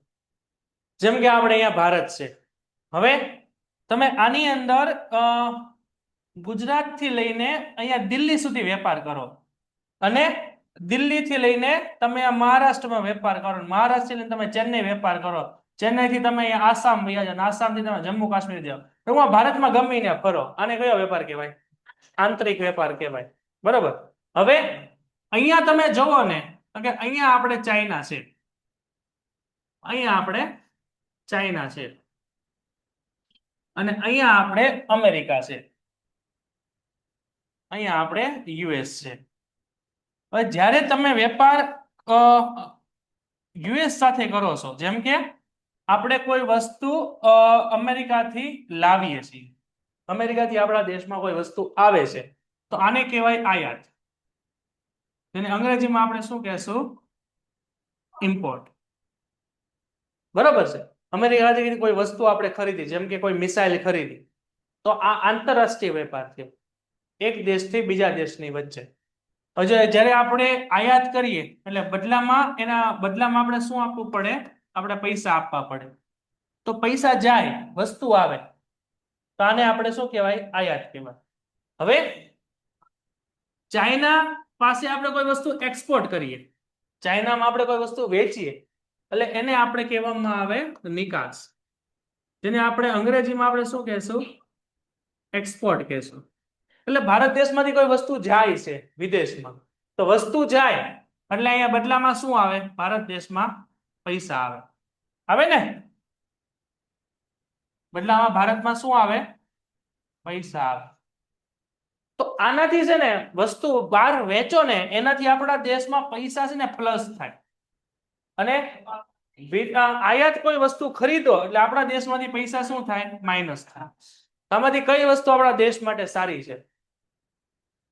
જેમ કે આપણે અહીંયા ભારત છે. હવે તમે આની અંદર ગુજરાતથી લઈને અહીંયા દિલ્હી સુધી વેપાર કરો, અને દિલ્હીથી લઈને તમે આ મહારાષ્ટ્રમાં વેપાર કરો, મહારાષ્ટ્રથી લઈને તમે ચેન્નઈ વેપાર કરો, ચેન્નઈથી તમે અહીંયા આસામ વયા જાઓ, આસામથી તમે જમ્મુ કાશ્મીર જાઓ, ટૂંકમાં ભારતમાં ગમીને ફરો. આને કયો વેપાર કહેવાય? આંતરિક વેપાર કહેવાય, બરાબર. હવે અહીંયા તમે જોવો ને કે અહીંયા આપણે ચાઇના છે, અહીંયા આપણે ચાઇના છે, અને અહીંયા આપણે અમેરિકા છે, અહીંયા આપણે યુએસ છે. હવે જ્યારે તમે વેપાર યુએસ સાથે કરો છો, જેમ કે આપણે કોઈ વસ્તુ અમેરિકાથી લાવીએ છીએ, અમેરિકાથી આપણા દેશમાં કોઈ વસ્તુ આવે છે, તો આને કહેવાય આયાત. તેને અંગ્રેજીમાં આપણે શું કહેશું? ઇમ્પોર્ટ, બરાબર છે. અમેરિકાથી કોઈ વસ્તુ આપણે ખરીદી, જેમ કે કોઈ મિસાઇલ ખરીદી, તો આ આંતરરાષ્ટ્રીય વેપાર છે, એક દેશથી બીજા દેશની વચ્ચે. જ્યારે આપણે આયાત કરીએ એટલે બદલામાં આપણે શું આપવું પડે? આપણે પૈસા આપવા પડે. તો પૈસા જાય, વસ્તુ આવે, તો આને આપણે શું કહેવાય? આયાત કહેવાય. હવે ચાઇના પાસે આપણે કોઈ વસ્તુ એક્સપોર્ટ કરીએ, ચાઇનામાં આપણે કોઈ વસ્તુ વેચીએ, એટલે એને આપણે કહેવામાં આવે નિકાસ, જેને આપણે અંગ્રેજીમાં આપણે શું કહેશું? એક્સપોર્ટ કહેશું. એટલે ભારત દેશમાંથી કોઈ વસ્તુ જાય છે વિદેશમાં, તો વસ્તુ જાય એટલે અહીંયા બદલામાં શું આવે? ભારત દેશમાં પૈસા આવે, આવે ને? બદલામાં ભારતમાં શું આવે? પૈસા આવે. તો આનાથી છે ને વસ્તુ બહાર વેચો ને, એનાથી આપણા દેશમાં પૈસા છે ને પ્લસ થાય. અને આયાત કોઈ વસ્તુ ખરીદો એટલે આપણા દેશમાંથી પૈસા શું થાય? માઇનસ થાય. આમાંથી કઈ વસ્તુ આપણા દેશ માટે સારી છે?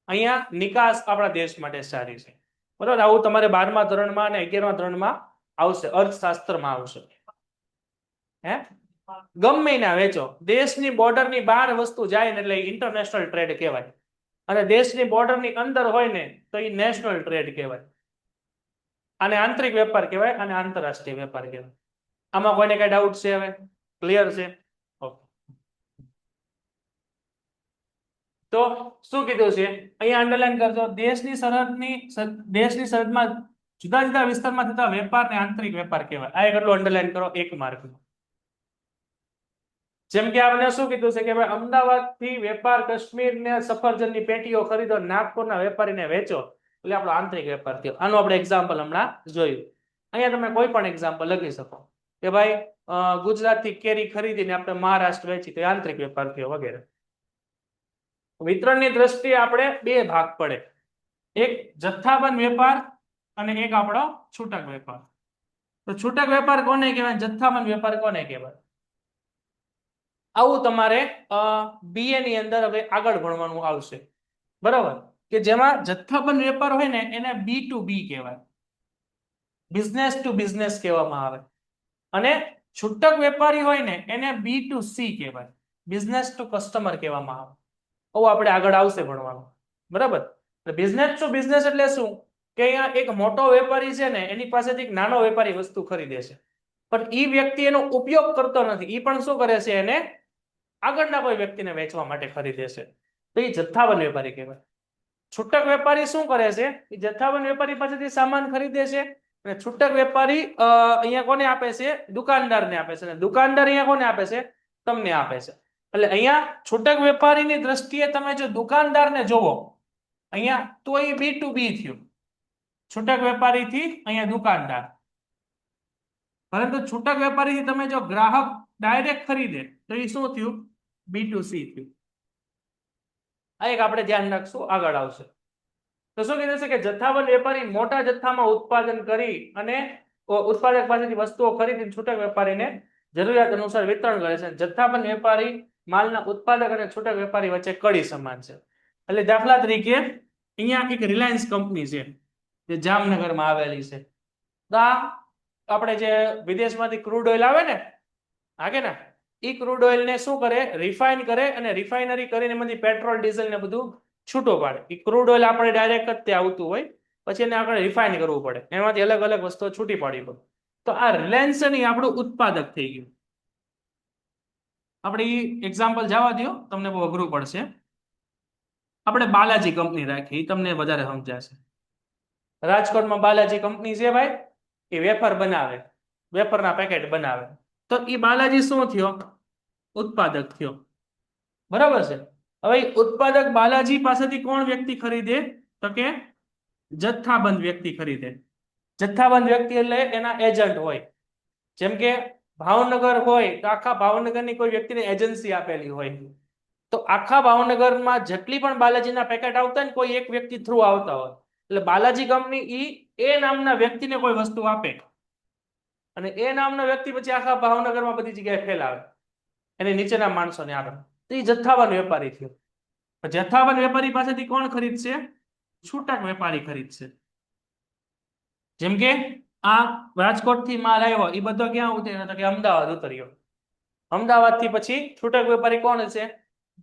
અહીંયા નિકાસ આપણા દેશ માટે સારી છે, બરાબર. આવું તમારે 12મા ધોરણમાં અને 11મા ધોરણમાં આવશે, અર્થશાસ્ત્રમાં આવશે. હે, ગમે ના વેચો, દેશની બોર્ડરની બહાર વસ્તુ જાય ને એટલે ઇન્ટરનેશનલ ટ્રેડ કહેવાય, અને દેશની બોર્ડરની અંદર હોય ને તો એ નેશનલ ટ્રેડ કહેવાય. આને આંતરિક વેપાર કહેવાય અને આંતરરાષ્ટ્રીય વેપાર કહેવાય. આમાં કોઈને કઈ ડાઉટ છે? હવે ક્લિયર છે? તો શું કીધું છે અહીંયા? અંડરલાઈન કરજો. દેશની સરહદમાં જુદા જુદા વિસ્તારમાં થતા વેપારને આંતરિક વેપાર કહેવાય. આ એટલું અંડરલાઈન કરો, 1 માર્ક. જેમ કે આપણે શું કીધું છે કે ભાઈ અમદાવાદથી વેપાર, કાશ્મીરને સફરજનની પેટીઓ ખરીદો, નાગપુરના વેપારીને વેચો, એટલે આપણો આંતરિક વેપાર થયો. આનું આપણે એક્ઝામ્પલ હમણાં જોયું. અહીંયા તમે કોઈ પણ એક્ઝામ્પલ લખી શકો કે ભાઈ ગુજરાતથી કેરી ખરીદીને આપણે મહારાષ્ટ્ર વેચી, તો આંતરિક વેપાર થયો, વગેરે. વિતરણની દ્રષ્ટિએ આપણે 2 ભાગ પડે, એક જથ્થાબંધ વેપાર અને એક આપણો છૂટક વેપાર. તો છૂટક વેપાર કોને કહેવાય, જથ્થાબંધ વેપાર કોને કહેવાય? આવું તમારે BA ની અંદર હવે આગળ ભણવાનું આવશે, બરાબર, કે જેમાં જથ્થાબંધ વેપાર હોય ને એને B2B કહેવાય, બિઝનેસ ટુ બિઝનેસ કહેવામાં આવે, અને છૂટક વેપારી હોય ને એને B2C કહેવાય, બિઝનેસ ટુ કસ્ટમર કહેવામાં આવે. આવું આપણે આગળ આવશે ભણવાનું, બરાબર. બિઝનેસ ટુ બિઝનેસ એટલે શું, કે અહીંયા એક મોટો વેપારી છે ને એની પાસેથી એક નાનો વેપારી વસ્તુ ખરીદે છે, પણ ઈ વ્યક્તિ એનો ઉપયોગ કરતો નથી, ઈ પણ શું કરે છે, એને આગળના કોઈ વ્યક્તિને વેચવા માટે ખરીદે છે, તો એ જથ્થાબંધ વેપારી કહેવાય. છૂટક વેપારી શું કરે છે, એ જથ્થાબંધ વેપારી પાસેથી સામાન ખરીદે છે, અને છૂટક વેપારી અહીંયા કોને આપે છે, દુકાનદારને આપે છે, અને દુકાનદાર અહીંયા કોને આપે છે, તમને આપે છે. એટલે અહીંયા છૂટક વેપારીની દ્રષ્ટિએ તમે જો દુકાનદારને જોવો અહીંયા, તો એ B2B થયું, છૂટક વેપારીથી અહીંયા દુકાનદાર. પરંતુ છૂટક વેપારીથી તમે જો ગ્રાહક ડાયરેક્ટ ખરીદે તો એ શું થયું, B2C થયું. આ એક આપણે ધ્યાન રાખશું, આગળ આવશે. તો શું કીધું છે કે જથ્થાબંધ વેપારી મોટા જથ્થામાં ઉત્પાદન કરી અને ઉત્પાદક પાસેથી વસ્તુઓ ખરીદીને છૂટક વેપારીને જરૂરિયાત અનુસાર વિતરણ કરે છે. જથ્થાબંધ વેપારી માલના ઉત્પાદક અને છૂટક વેપારી વચ્ચે કડી સમાન છે. એટલે દાખલા તરીકે અહીંયા એક રિલાયન્સ કંપની છે જે જામનગરમાં આવેલી છે. તો આ આપણે જે વિદેશમાંથી ક્રૂડ ઓઇલ આવે ને, હાકે ને, એ ક્રૂડ ઓઇલ ને શું કરે, રિફાઇન કરે, અને રિફાઇનરી કરીને એમાંથી પેટ્રોલ ડીઝલ ને બધું છૂટો પાડે. એ ક્રૂડ ઓઇલ આપણે ડાયરેક્ટ જ તે આવતું હોય, પછી એને આપણે રિફાઇન કરવું પડે, એમાંથી અલગ અલગ વસ્તુઓ છૂટી પાડવી પડે. તો આ રિલાયન્સ છે ને એ આપણું ઉત્પાદક થઈ ગયું. આપણે એ એક્ઝામ્પલ જવા દો, તમને બહુ અઘરું પડશે. આપણે બાલાજી કંપની રાખી, એ તમને વધારે સમજાશે. રાજકોટમાં બાલાજી કંપની છે ભાઈ, એ વેફર બનાવે, વેફરના પેકેટ બનાવે. તો એ બાલાજી શું થયો, ઉત્પાદક થયો, બરાબર છે. હવે ઉત્પાદક બાલાજી પાસેથી કોણ વ્યક્તિ ખરીદે, તો કે જથ્થાબંધ વ્યક્તિ ખરીદે. જથ્થાબંધ વ્યક્તિ એટલે એના એજન્ટ હોય. જેમ કે ભાવનગર હોય તો આખા ભાવનગરની કોઈ વ્યક્તિને એજન્સી આપેલી હોય, તો આખા ભાવનગરમાં જેટલી પણ બાલાજીના પેકેટ આવતા હોય ને કોઈ એક વ્યક્તિ થ્રુ આવતા હોય, એટલે બાલાજી કંપની એ નામના વ્યક્તિને કોઈ વસ્તુ આપે, અને એ નામનો વ્યક્તિ પછી આખા ભાવનગરમાં બધી જગ્યાએ ફેલાવે, એને નીચેના માણસોને આપે. તો એ જથ્થાબંધ વેપારી થયો. જથ્થાબંધ વેપારી પાસેથી કોણ ખરીદશે, છૂટક વેપારી ખરીદશે. જેમ કે આ રાજકોટથી માલ આવ્યો, એ બધો ક્યાં ઉતર્યો, તો કે અમદાવાદ ઉતર્યો. અમદાવાદથી પછી છૂટક વેપારી કોણ છે,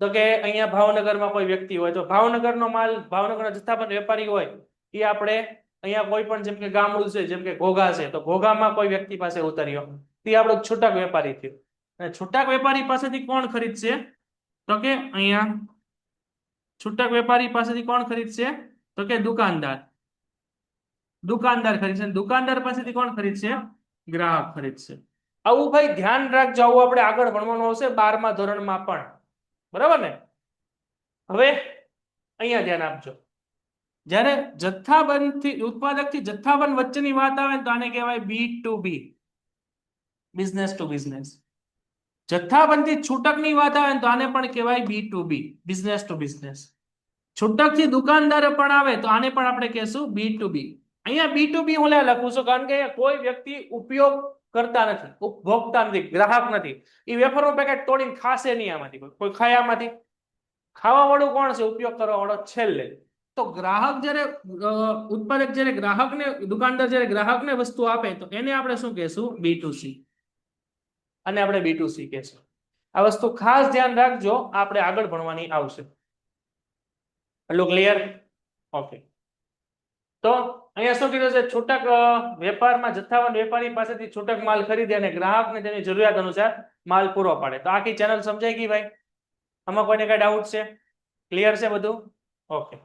તો કે અહીંયા ભાવનગરમાં કોઈ વ્યક્તિ હોય, તો ભાવનગરનો માલ, ભાવનગરના જથ્થાબંધ વેપારી હોય, એ આપણે અહીંયા કોઈ પણ, જેમ કે ગામડું છે, જેમ કે ઘોઘા છે, તો ઘોઘામાં કોઈ વ્યક્તિ પાસે ઉતર્યો, તે આપણો છૂટક વેપારી થયો. અને છૂટક વેપારી પાસેથી કોણ ખરીદશે, તો કે અહીંયા છૂટક વેપારી પાસેથી કોણ ખરીદશે, તો કે દુકાનદાર. દુકાનદાર ખરીદશે. દુકાનદાર પાસેથી કોણ ખરીદશે, ગ્રાહક ખરીદશે. આવું ભાઈ ધ્યાન રાખજો, આવું આપણે આગળ ભણવાનું આવશે 12મા ધોરણમાં પણ, બરાબર ને. હવે અહીંયા ધ્યાન આપજો, જ્યારે જથ્થાબંધ થી ઉત્પાદક થી જથ્થાબંધ વચ્ચેની વાત આવે તો આને કહેવાય B2B, બિઝનેસ ટુ બિઝનેસ. જથ્થાબંધ થી છૂટકની વાત આવે તો આને પણ કહેવાય B2B, બિઝનેસ ટુ બિઝનેસ. છૂટક થી દુકાનદાર પણ આવે તો આને પણ આપણે કહેશું B2B. અહીંયા B2B હું લખું છું કારણ કે કોઈ વ્યક્તિ ઉપયોગ કરતા નથી, ઉપભોગતા નથી, ગ્રાહક નથી. એ વેફરનું પેકેટ તોડીને ખાશે નહીં આમાંથી, કોઈ ખાય આમાંથી. ખાવા વાળું કોણ છે, ઉપયોગ કરવા વાળો છેલ્લે. તો ગ્રાહક જ્યારે ઉત્પાદક જ્યારે ગ્રાહકને, દુકાનદાર જ્યારે ગ્રાહકને વસ્તુ આપે તો એને આપણે શું કહેશું, B2C. અને આપણે B2C કહેશું. આ વસ્તુ ખાસ ધ્યાન રાખજો, આપણે આગળ ભણવાની આવશે. એટલું ક્લિયર? ઓકે. તો અહીંયા શું કીધું છે, છૂટક વેપારમાં જથ્થાબંધ વેપારી પાસેથી છૂટક માલ ખરીદે અને ગ્રાહકને તેની જરૂરિયાત અનુસાર માલ પૂરો પાડે. તો આખી ચેનલ સમજાઈ ગઈ ભાઈ? આમાં કોઈને કઈ ડાઉટ છે? ક્લિયર છે બધું? ઓકે.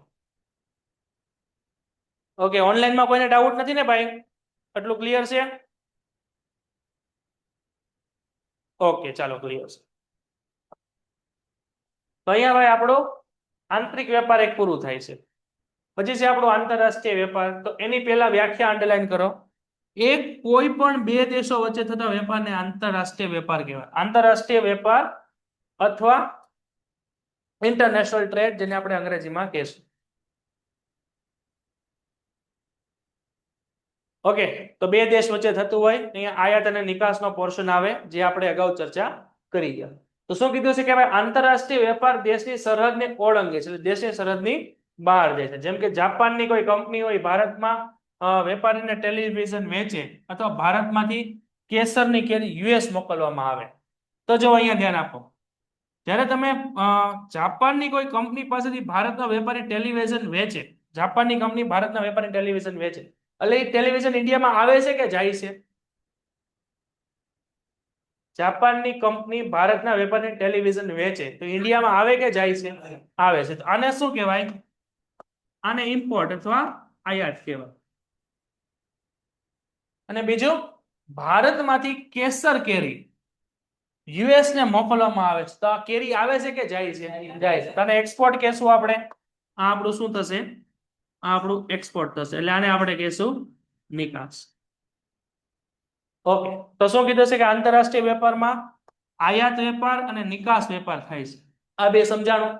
ઓકે, ઓનલાઈનમાં કોઈને ડાઉટ નથી ને ભાઈ? એટલું ક્લિયર છે? ઓકે, ચાલો ક્લિયર છે. તો અહીંયા ભાઈ આપણો આંતરિક વેપાર એક પૂરું થાય છે. પછી છે આપણો આંતરરાષ્ટ્રીય વેપાર. તો એની પહેલા વ્યાખ્યા અંડરલાઈન કરો. એક કોઈ પણ બે દેશો વચ્ચે થતા વેપારને આંતરરાષ્ટ્રીય વેપાર કહેવાય. આંતરરાષ્ટ્રીય વેપાર અથવા ઇન્ટરનેશનલ ટ્રેડ, જેને આપણે અંગ્રેજીમાં કહેશું. ઓકે, તો બે દેશ વચ્ચે થતું હોય અહીંયા આયાત અને નિકાસનો પોર્શન આવે જે આપણે અગાઉ ચર્ચા કરી ગયા. તો શું કીધું છે કે ભાઈ આંતરરાષ્ટ્રીય વેપાર દેશની સરહદને ઓળંગે છે, એટલે દેશની સરહદની બહાર જાય છે. જેમ કે જાપાનની કોઈ કંપની હોય ભારતમાં વેપારીને ટેલિવિઝન વેચે અથવા ભારતમાંથી કેસરની કેરી યુએસ મોકલવામાં આવે. તો જો અહીંયા ધ્યાન આપો, જ્યારે તમે જાપાનની કોઈ કંપની પાસેથી ભારતનો વેપારી ટેલિવિઝન વેચે, જાપાનની કંપની ભારતના વેપારી ટેલિવિઝન વેચે, એટલે એ ટેલિવિઝન ઇન્ડિયામાં આવે છે કે જાય છે? જાપાનની કંપની ભારતના વેપારી ટેલિવિઝન વેચે તો ઇન્ડિયામાં આવે કે જાય છે? આવે છે. તો આને શું કહેવાય? આને ઇમ્પોર્ટ અથવા આયાત કહેવાય. અને બીજું, ભારતમાંથી કેસર કેરી યુએસ ને મોકલવામાં આવે છે, તો આ કેરી આવે છે કે જાય છે? જાય છે. તને એક્સપોર્ટ કહેશું આપણે. આ આપણું શું થશે? આ આપણું એક્સપોર્ટ થશે, એટલે આને આપણે કહેશું નિકાસ. ઓકે, તો શું કીધું છે કે આંતરરાષ્ટ્રીય વેપારમાં આયાત વેપાર અને નિકાસ વેપાર થાય છે. આ બે સમજાણું.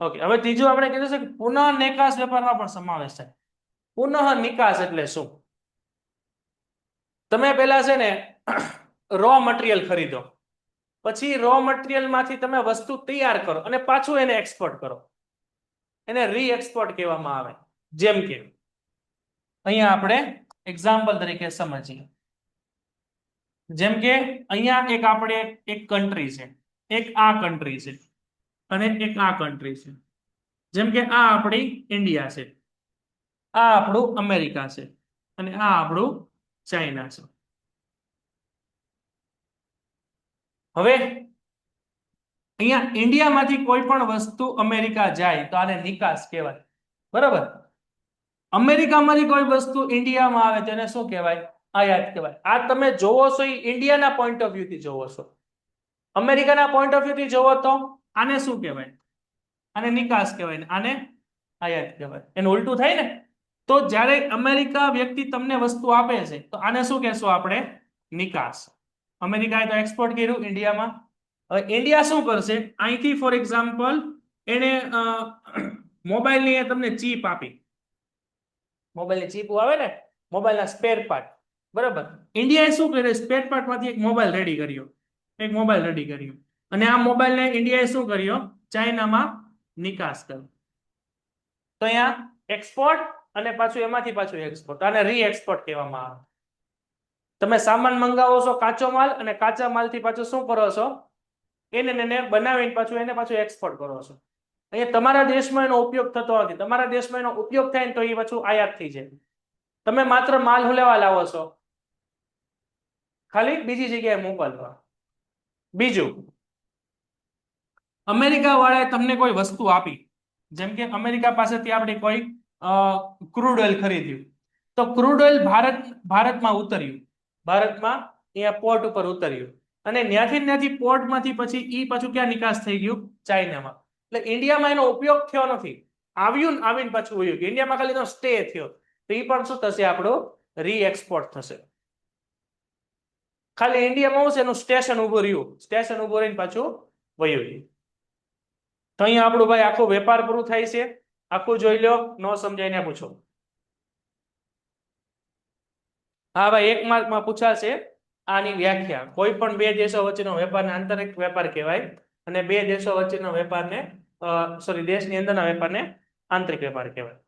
ઓકે, હવે ત્રીજું આપણે કીધું છે કે પુનઃ નિકાસ વેપારમાં પણ સમાવેશ થાય. પુનઃ નિકાસ એટલે શું? તમે પહેલા છે ને રો મટીરિયલ ખરીદો, પછી રો મટીરિયલ માંથી તમે વસ્તુ તૈયાર કરો અને પાછું એને એક્સપોર્ટ કરો, એને રી એક્સપોર્ટ કહેવામાં આવે. જેમ કે અહીંયા આપણે એક્ઝામ્પલ તરીકે સમજીએ. જેમ કે અહીંયા એક આપણે એક કન્ટ્રી છે, એક આ કન્ટ્રી છે અને એક આ કન્ટ્રી છે. જેમ કે આ આપણી ઇન્ડિયા છે, આ આપણું અમેરિકા છે અને આ આપણું ચાઇના છે. હવે અહીંયા ઇન્ડિયામાંથી કોઈ પણ વસ્તુ અમેરિકા જાય તો આને નિકાસ કહેવાય, બરાબર? અમેરિકામાંથી કોઈ વસ્તુ ઇન્ડિયામાં આવે તેને શું કહેવાય? આયાત કહેવાય. આ તમે જોવો છો એ ઇન્ડિયાના પોઈન્ટ ઓફ વ્યૂથી જોવો છો. અમેરિકાના પોઈન્ટ ઓફ વ્યૂથી જોવો તો આને શું કહેવાય? આને નિકાસ કહેવાય, આને આયાત કહેવાય. એનું ઉલટું થાય ને. તો જ્યારે અમેરિકા વ્યક્તિ તમને વસ્તુ આપે છે તો આને શું કહેશું આપણે? નિકાસ. અમેરિકાએ તો એક્સપોર્ટ કર્યું ઇન્ડિયામાં. હવે ઇન્ડિયા શું કરશે? અહીંથી ફોર એક્ઝામ્પલ એને મોબાઈલની તમને ચીપ આપી, મોબાઈલની ચીપ આવે ને, મોબાઈલના સ્પેર પાર્ટ, બરાબર? ઇન્ડિયાએ શું કર્યું? સ્પેર પાર્ટમાંથી એક મોબાઈલ રેડી કર્યો, એક મોબાઈલ રેડી કર્યો અને આ મોબાઈલને ઇન્ડિયાએ શું કર્યો? ચાઇનામાં નિકાસ કર્યો. તો અહીંયા એક્સપોર્ટ અને પાછું એમાંથી પાછું એક્સપોર્ટ, આને રી એક્સપોર્ટ કહેવામાં આવે. તમે સામાન મંગાવો છો કાચો માલ અને કાચા માલથી પાછું શું કરો છો? એને બનાવીને પાછું એને પાછું એક્સપોર્ટ કરો છો. અહીંયા તમારા દેશમાં એનો ઉપયોગ થતો નથી, તમારા દેશમાં એનો ઉપયોગ થાય ને તો એ પાછું આયાત થઈ જાય. તમે માત્ર માલ લેવા લાવો છો, ખાલી બીજી જગ્યાએ મોકલવા. બીજું, અમેરિકા વાળાએ તમને કોઈ વસ્તુ આપી, જેમ કે અમેરિકા પાસેથી આપણે કોઈ ક્રૂડ ઓઇલ ખરીદ્યું, તો ક્રૂડ ઓઇલ ભારતમાં ઉતર્યું, ભારતમાં અહીંયા પોર્ટ ઉપર ઉતર્યું અને ત્યાંથી પોર્ટમાંથી પછી ઈ પાછું ક્યાં નિકાસ થઈ ગયું? ચાઇનામાં. એટલે ઇન્ડિયામાં એનો ઉપયોગ થયો નથી, આવ્યું ને આવીને પાછું વયું ગયું. ઇન્ડિયામાં ખાલી એનો સ્ટે થયો, તો એ પણ શું થશે? આપણું રી એક્સપોર્ટ થશે. ખાલી ઇન્ડિયામાં શું છે? એનું સ્ટેશન ઉભું રહ્યું, સ્ટેશન ઉભું રહીને પાછું વયું ગયું. તો અહીંયા આપણું ભાઈ આખો વેપાર પૂરું થાય છે. આખું જોઈ લો, ન સમજાય ને પૂછો. હા ભાઈ, 1 માર્કમાં પૂછાશે આની વ્યાખ્યા. કોઈ પણ બે દેશો વચ્ચેનો વેપારને આંતરિક વેપાર કહેવાય અને બે દેશો વચ્ચેનો વેપારને દેશની અંદરના વેપારને આંતરિક વેપાર કહેવાય.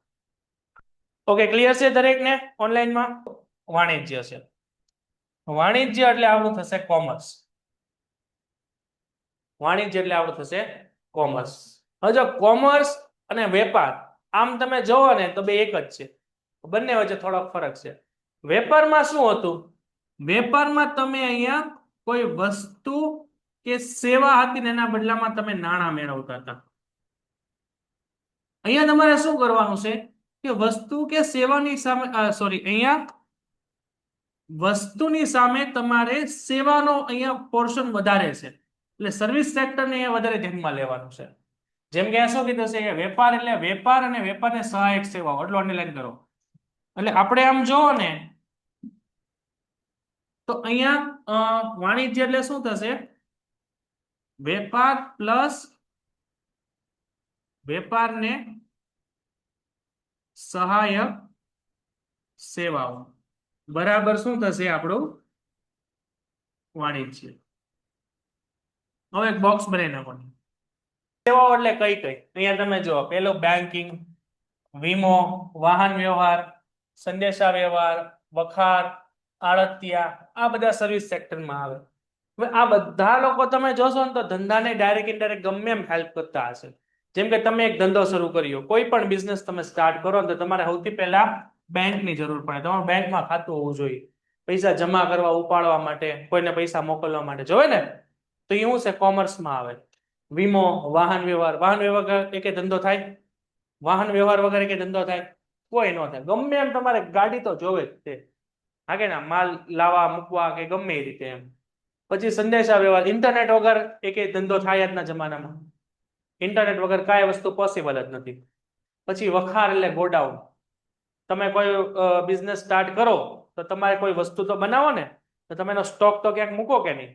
ઓકે, ક્લિયર છે દરેકને? ઓનલાઈનમાં વાણિજ્ય છે. વાણિજ્ય એટલે આપણું થશે કોમર્સ. વાણિજ્ય એટલે આપણું થશે કોમર્સ. હવે જો કોમર્સ અને વેપાર આમ તમે જોવો ને તો બે એક જ છે, બંને વચ્ચે થોડોક ફરક છે. વેપારમાં શું હતું? વેપારમાં તમે અહીંયા કોઈ વસ્તુ કે સેવા હતી ને એના બદલામાં તમે નાણાં મેળવતા હતા. અહીંયા તમારે શું કરવાનું છે કે વસ્તુ કે સેવાની સામે અહીંયા વસ્તુની સામે તમારે સેવાનો અહીંયા પોર્શન વધારે છે, એટલે સર્વિસ સેક્ટરને અહીંયા વધારે ધ્યાનમાં લેવાનું છે. જેમ કે શું કીધું છે કે વેપાર એટલે વેપાર અને વેપારને સહાયક સેવાઓ, એટલું અંડરલાઈન કરો. એટલે આપણે આમ જોવો ને તો અહીંયા વાણિજ્ય એટલે શું થશે? વેપાર પ્લસ વેપારને સહાયક સેવાઓ, બરાબર શું થશે આપણું વાણિજ્ય. હવે એક બોક્સ બનાવી નાખો. સેવાઓ એટલે કઈ કઈ અહીંયા તમે જો પેલો બેન્કિંગ, વીમો, વાહન વ્યવહાર, સંદેશા વ્યવહાર, વખાર, આડતિયા, આ બધા સર્વિસ સેક્ટરમાં આવે. હવે આ બધા લોકો તમે જોશો ને તો ધંધાને ડાયરેક્ટ ઇનડાયરેક્ટ ગમે એમ હેલ્પ કરતા હશે. જેમ કે તમે એક ધંધો શરૂ કર્યો, કોઈ પણ બિઝનેસ તમે સ્ટાર્ટ કરો તો તમારે સૌથી પહેલા બેંકની જરૂર પડે. તમારું બેંકમાં ખાતું હોવું જોઈએ, પૈસા જમા કરવા, ઉપાડવા માટે, કોઈને પૈસા મોકલવા માટે જોવે ને. તો એવું છે કોમર્સમાં આવે. વીમો, વાહન વ્યવહાર એકે ધંધો થાય? વાહન વ્યવહાર વગર એકે ધંધો થાય? કોઈ ન થાય. ગમે એમ તમારે ગાડી તો જોવે જ તે, હા કે ના, માલ લાવવા મૂકવા કે ગમે એ રીતે એમ. પછી સંદેશા વ્યવહાર, ઇન્ટરનેટ વગર એકે ધંધો થાય આજના જમાનામાં. ઇન્ટરનેટ વગર કાંઈ વસ્તુ પોસિબલ જ નથી. પછી વખાર એટલે ગોડાઉન. તમે કોઈ બિઝનેસ સ્ટાર્ટ કરો તો તમારે કોઈ વસ્તુ તો બનાવો ને, તો તમે એનો સ્ટોક તો ક્યાંક મૂકો કે નહીં.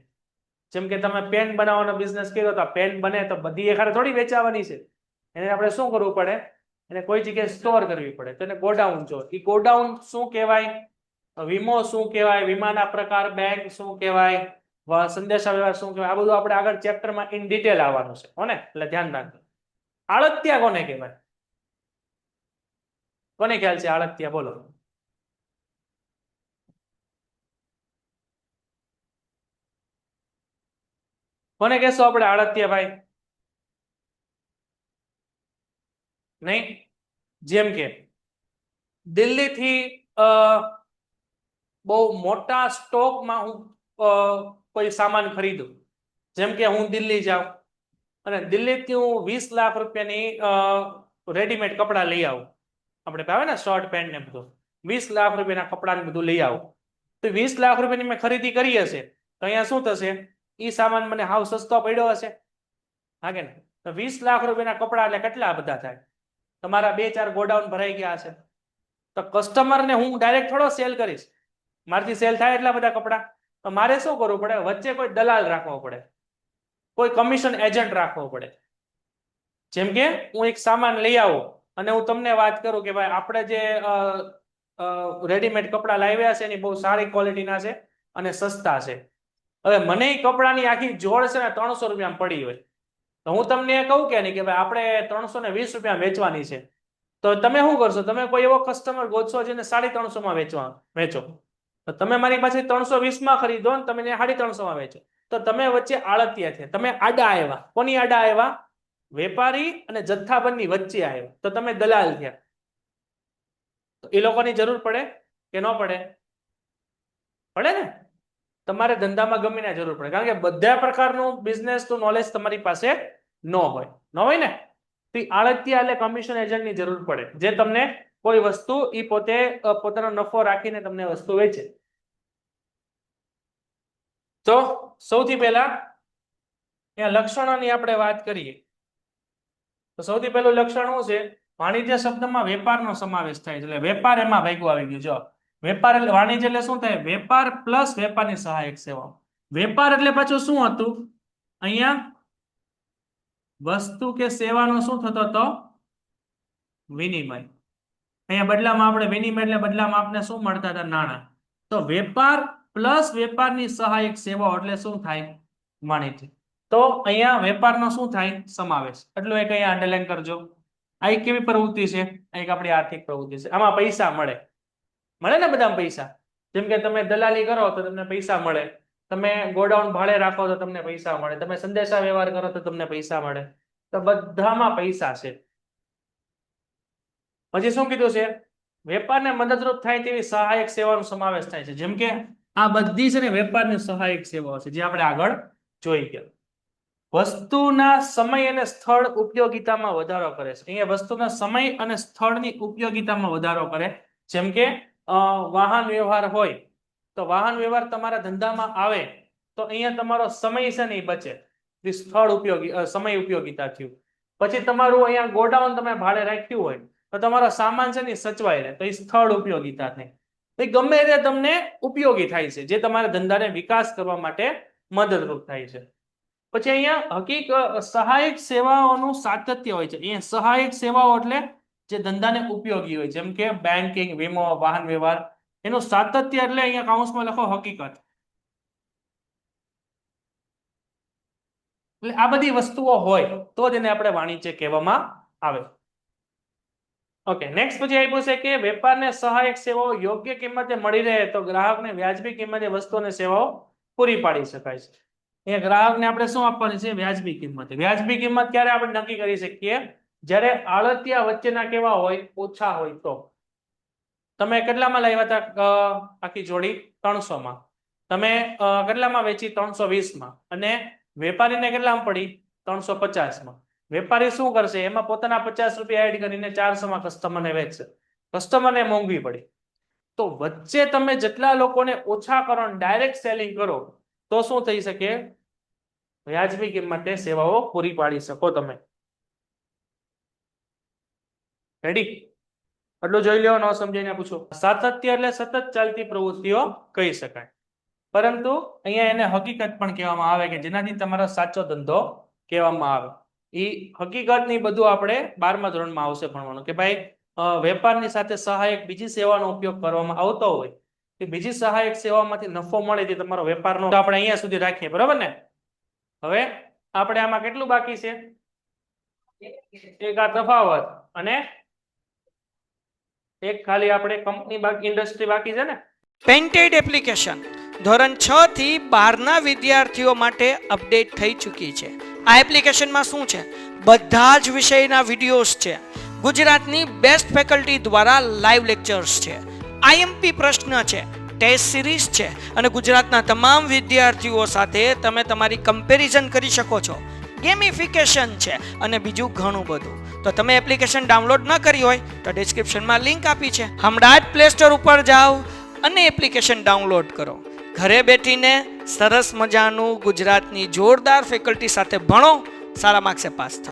જેમ કે તમે પેન બનાવવાનો બિઝનેસ કર્યો તો પેન બને તો બધી એખાડે થોડી વેચાવાની છે. એને આપણે શું કરવું પડે? એને કોઈ જગ્યાએ સ્ટોર કરવી પડે. તો એને ગોડાઉન જો. એ ગોડાઉન શું કહેવાય? વીમો શું કહેવાય? વીમાના પ્રકાર. બેંક શું કહેવાય? સંદેશા વ્યવહાર શું કહેવાય? આ બધું આપણે આગળ ચેપ્ટરમાં ઇન ડિટેલ આવવાનું છે. હો ને? એટલે ધ્યાન રાખજો. આડતિયા કોને કહેવાય? કોને ખ્યાલ છે આડતિયા? બોલો. કોને કહેશો આપણે આડતિયા ભાઈ? નહીં? જેમ કે દિલ્હીથી બહુ મોટા સ્ટોકમાં હું કોઈ સામાન ખરીદું. જેમ કે હું દિલ્હી જાઉં અને દિલ્હીથી હું 20 લાખ રૂપિયાની રેડીમેડ કપડાં લઈ આવું. આપણે ભાવે ને શર્ટ પેન્ટ ને બધું, 20 લાખ રૂપિયાના કપડાં બધું લઈ આવું. તો 20 લાખ રૂપિયાની મેં ખરીદી કરી હશે તો અહીંયા શું થશે? એ સામાન મને હાવ સસ્તો પડ્યો હશે, હા કે નહીં? તો 20 લાખ રૂપિયાના કપડાં એટલે કેટલા બધા થાય? તમારા 2-4 ગોડાઉન ભરાઈ ગયા હશે. તો કસ્ટમરને હું ડાયરેક્ટ થોડો સેલ કરીશ. મારથી સેલ થાય એટલા બધા કપડાં, તો મારે શું કરવું પડે? વચ્ચે કોઈ દલાલ રાખવો પડે, કોઈ કમિશન એજન્ટ રાખવો પડે. જેમ કે હું એક સામાન લઈ આવું અને હું તમને વાત કરું કે ભાઈ આપણે જે રેડીમેડ કપડાં લાવ્યા છે એની બહુ સારી ક્વોલિટીના છે અને સસ્તા છે. હવે મને એ કપડાની આખી જોડ છે ને 300 રૂપિયામાં પડી હોય, તો હું તમને કહું કે નહીં કે ભાઈ આપણે 320 રૂપિયા વેચવાની છે. તો તમે શું કરશો? તમે કોઈ એવો કસ્ટમર ગોતશો જેને 350 વેચો. તો તમે મારી પાસે 320 ખરીદો ને તમે 350 વેચો, તો તમે વચ્ચે આડતિયા થયા. તમે આડા આવ્યા. કોની આડા આવ્યા? વેપારી અને જથ્થાબંધની વચ્ચે આવ્યા. તો તમે દલાલ થયા. તો એ લોકોની જરૂર પડે કે ન પડે? પડે ને. તમારે ધંધામાં ગમીને જરૂર પડે, કારણ કે બધા પ્રકારનું બિઝનેસનું નોલેજ તમારી પાસે ન હોય ને. તો આડતિયા એટલે કમિશન એજન્ટની જરૂર પડે, જે તમને કોઈ વસ્તુ એ પોતે પોતાનો નફો રાખીને તમને વસ્તુ વેચે. તો સૌથી પહેલા અહીંયા લક્ષણોની આપણે વાત કરીએ તો સૌથી પહેલું લક્ષણ શું છે? વાણિજ્ય શબ્દમાં વેપારનો સમાવેશ થાય છે, એટલે વેપાર એમાં ભેગું આવી ગયું. જો વેપાર એટલે વાણિજ્ય એટલે શું થાય? વેપાર પ્લસ વેપારની સહાયક સેવા. વેપાર એટલે પાછું શું હતું? અહીંયા વસ્તુ કે સેવાનો શું થતો હતો? વિનિમય. અહીંયા બદલામાં આપણે વિનિમય એટલે બદલામાં આપણે શું મળતા હતા? નાણાં. તો વેપાર પ્લસ વેપારની સહાયક સેવાઓ એટલે શું થાય? વાણિજ્ય. તો અહીંયા વેપારનો શું થાય? સમાવેશ. એટલું એક અહીંયા અંડરલાઈન કરજો. આ એક કેવી પ્રવૃત્તિ છે? એક આપણી આર્થિક પ્રવૃત્તિ છે. આમાં પૈસા મળે ને બધા પૈસા. જેમ કે તમે દલાલી કરો તો તમને પૈસા મળે, તમે ગોડાઉન ભાડે રાખો તો તમને પૈસા મળે, તમે સંદેશા વ્યવહાર કરો તો તમને પૈસા મળે. તો બધામાં પૈસા છે. પછી શું કીધું છે? વેપારને મદદરૂપ થાય તેવી સહાયક સેવાનો સમાવેશ થાય છે. જેમ કે આ બધી છે ને વેપારની સહાયક સેવાઓ છે, જે આપણે આગળ જોઈ ગયા. વસ્તુના સમય અને સ્થળ ઉપયોગિતામાં વધારો કરે છે. અહીંયા વસ્તુના સમય અને સ્થળની ઉપયોગિતામાં વધારો કરે. જેમ કે વાહન વ્યવહાર હોય તો વાહન વ્યવહાર તમારા ધંધામાં આવે તો અહીંયા તમારો સમય છે ને એ બચે. સ્થળ ઉપયોગી સમય ઉપયોગિતા થયું. પછી તમારું અહીંયા ગોડાઉન તમે ભાડે રાખ્યું હોય તો તમારો સામાન છે ને સચવાઈ રહે, તો એ સ્થળ ઉપયોગિતા થાય. એ ગમે તે તમને ઉપયોગી થાય છે, જે તમારા ધંધાને વિકાસ કરવા માટે મદદરૂપ થાય છે. પછી અહીંયા સહાયક સેવાઓનું સાતત્ય હોય છે. અહીંયા સહાયક સેવાઓ એટલે જે ધંધાને ઉપયોગી હોય, જેમ કે બેન્કિંગ, વીમો, વાહન વ્યવહાર, એનું સાતત્ય એટલે અહીંયા કૌંસમાં લખો હકીકત. એટલે આ બધી વસ્તુઓ હોય તો જ એને આપણે વાણિજ્ય કહેવામાં આવે. ઓકે, નેક્સ્ટ પછી આપ્યું છે કે વેપારને સહાયક સેવાઓ યોગ્ય કિંમતે મળી રહે તો ગ્રાહકને વ્યાજબી કિંમતે વસ્તુ અને સેવાઓ પૂરી પાડી શકાય છે. એ ગ્રાહકને આપણે શું આપવાની છે? વ્યાજબી કિંમતે. વ્યાજબી કિંમત ક્યારે આપણે નક્કી કરી શકીએ? જ્યારે આળતિયા વચ્ચેના કેવા હોય? ઓછા હોય તો. તમે કેટલામાં લાવ્યા હતા આખી જોડી? 300 માં. તમે કેટલામાં વેચી? 320 માં. અને વેપારીને કેટલામાં પડી? 350 માં. વેપારી શું કરશે? એમાં પોતાના 50 રૂપિયા એડ કરીને 400 માં કસ્ટમરને વેચશે. કસ્ટમરને મોંઘવી પડી. તો વચ્ચે તમે જેટલા લોકોને ઓછા કરો, ડાયરેક્ટ સેલિંગ કરો, તો શું થઈ શકે? વ્યાજબી કિંમતે સેવાઓ પૂરી પાડી શકો તમે. રેડી? એટલું જોઈ લો, ન સમજાઈને પૂછો. સાતત્ય એટલે સતત ચાલતી પ્રવૃત્તિઓ કહી શકાય. પરંતુ અહીંયા એને હકીકત પણ કહેવામાં આવે કે જેનાથી તમારો સાચો ધંધો કહેવામાં આવે. એ હકીકતની બધું આપણે 12મા ધોરણમાં આવશે ભણવાનું કે ભાઈ વેપારની સાથે સહાયક બીજી સેવાનો ઉપયોગ કરવામાં આવતો હોય કે બીજી સહાયક સેવામાંથી નફો મળે તે તમારો વેપારનો. આપણે અહીંયા સુધી રાખીએ, બરાબર ને? હવે આપણે આમાં કેટલું બાકી છે? એક આ તફાવત અને એક ખાલી આપણે કંપની બાકી, ઇન્ડસ્ટ્રી બાકી છે ને. પેન્ટેડ એપ્લિકેશન ધોરણ 6 થી 12ના વિદ્યાર્થીઓ માટે અપડેટ થઈ ચૂકી છે. આ એપ્લિકેશનમાં શું છે? બધા જ વિષયના વિડીયોઝ છે. ગુજરાતની બેસ્ટ ફેકલ્ટી દ્વારા લાઈવ લેક્ચર્સ છે. આઈએમપી પ્રશ્ન છે, ટેસ્ટ સિરીઝ છે અને ગુજરાતના તમામ વિદ્યાર્થીઓ સાથે તમે તમારી કમ્પેરિઝન કરી શકો છો. ગેમિફિકેશન છે અને બીજું ઘણું બધું. તો તમે એપ્લિકેશન ડાઉનલોડ ન કરી હોય તો ડિસ્ક્રિપ્શનમાં લિંક આપી છે. હમણાં જ પ્લે સ્ટોર ઉપર જાઓ અને એપ્લિકેશન ડાઉનલોડ કરો. ઘરે બેઠીને સરસ મજાનું ગુજરાતની જોરદાર ફેકલ્ટી સાથે ભણો, સારા માર્ક્સે પાસ થાઓ.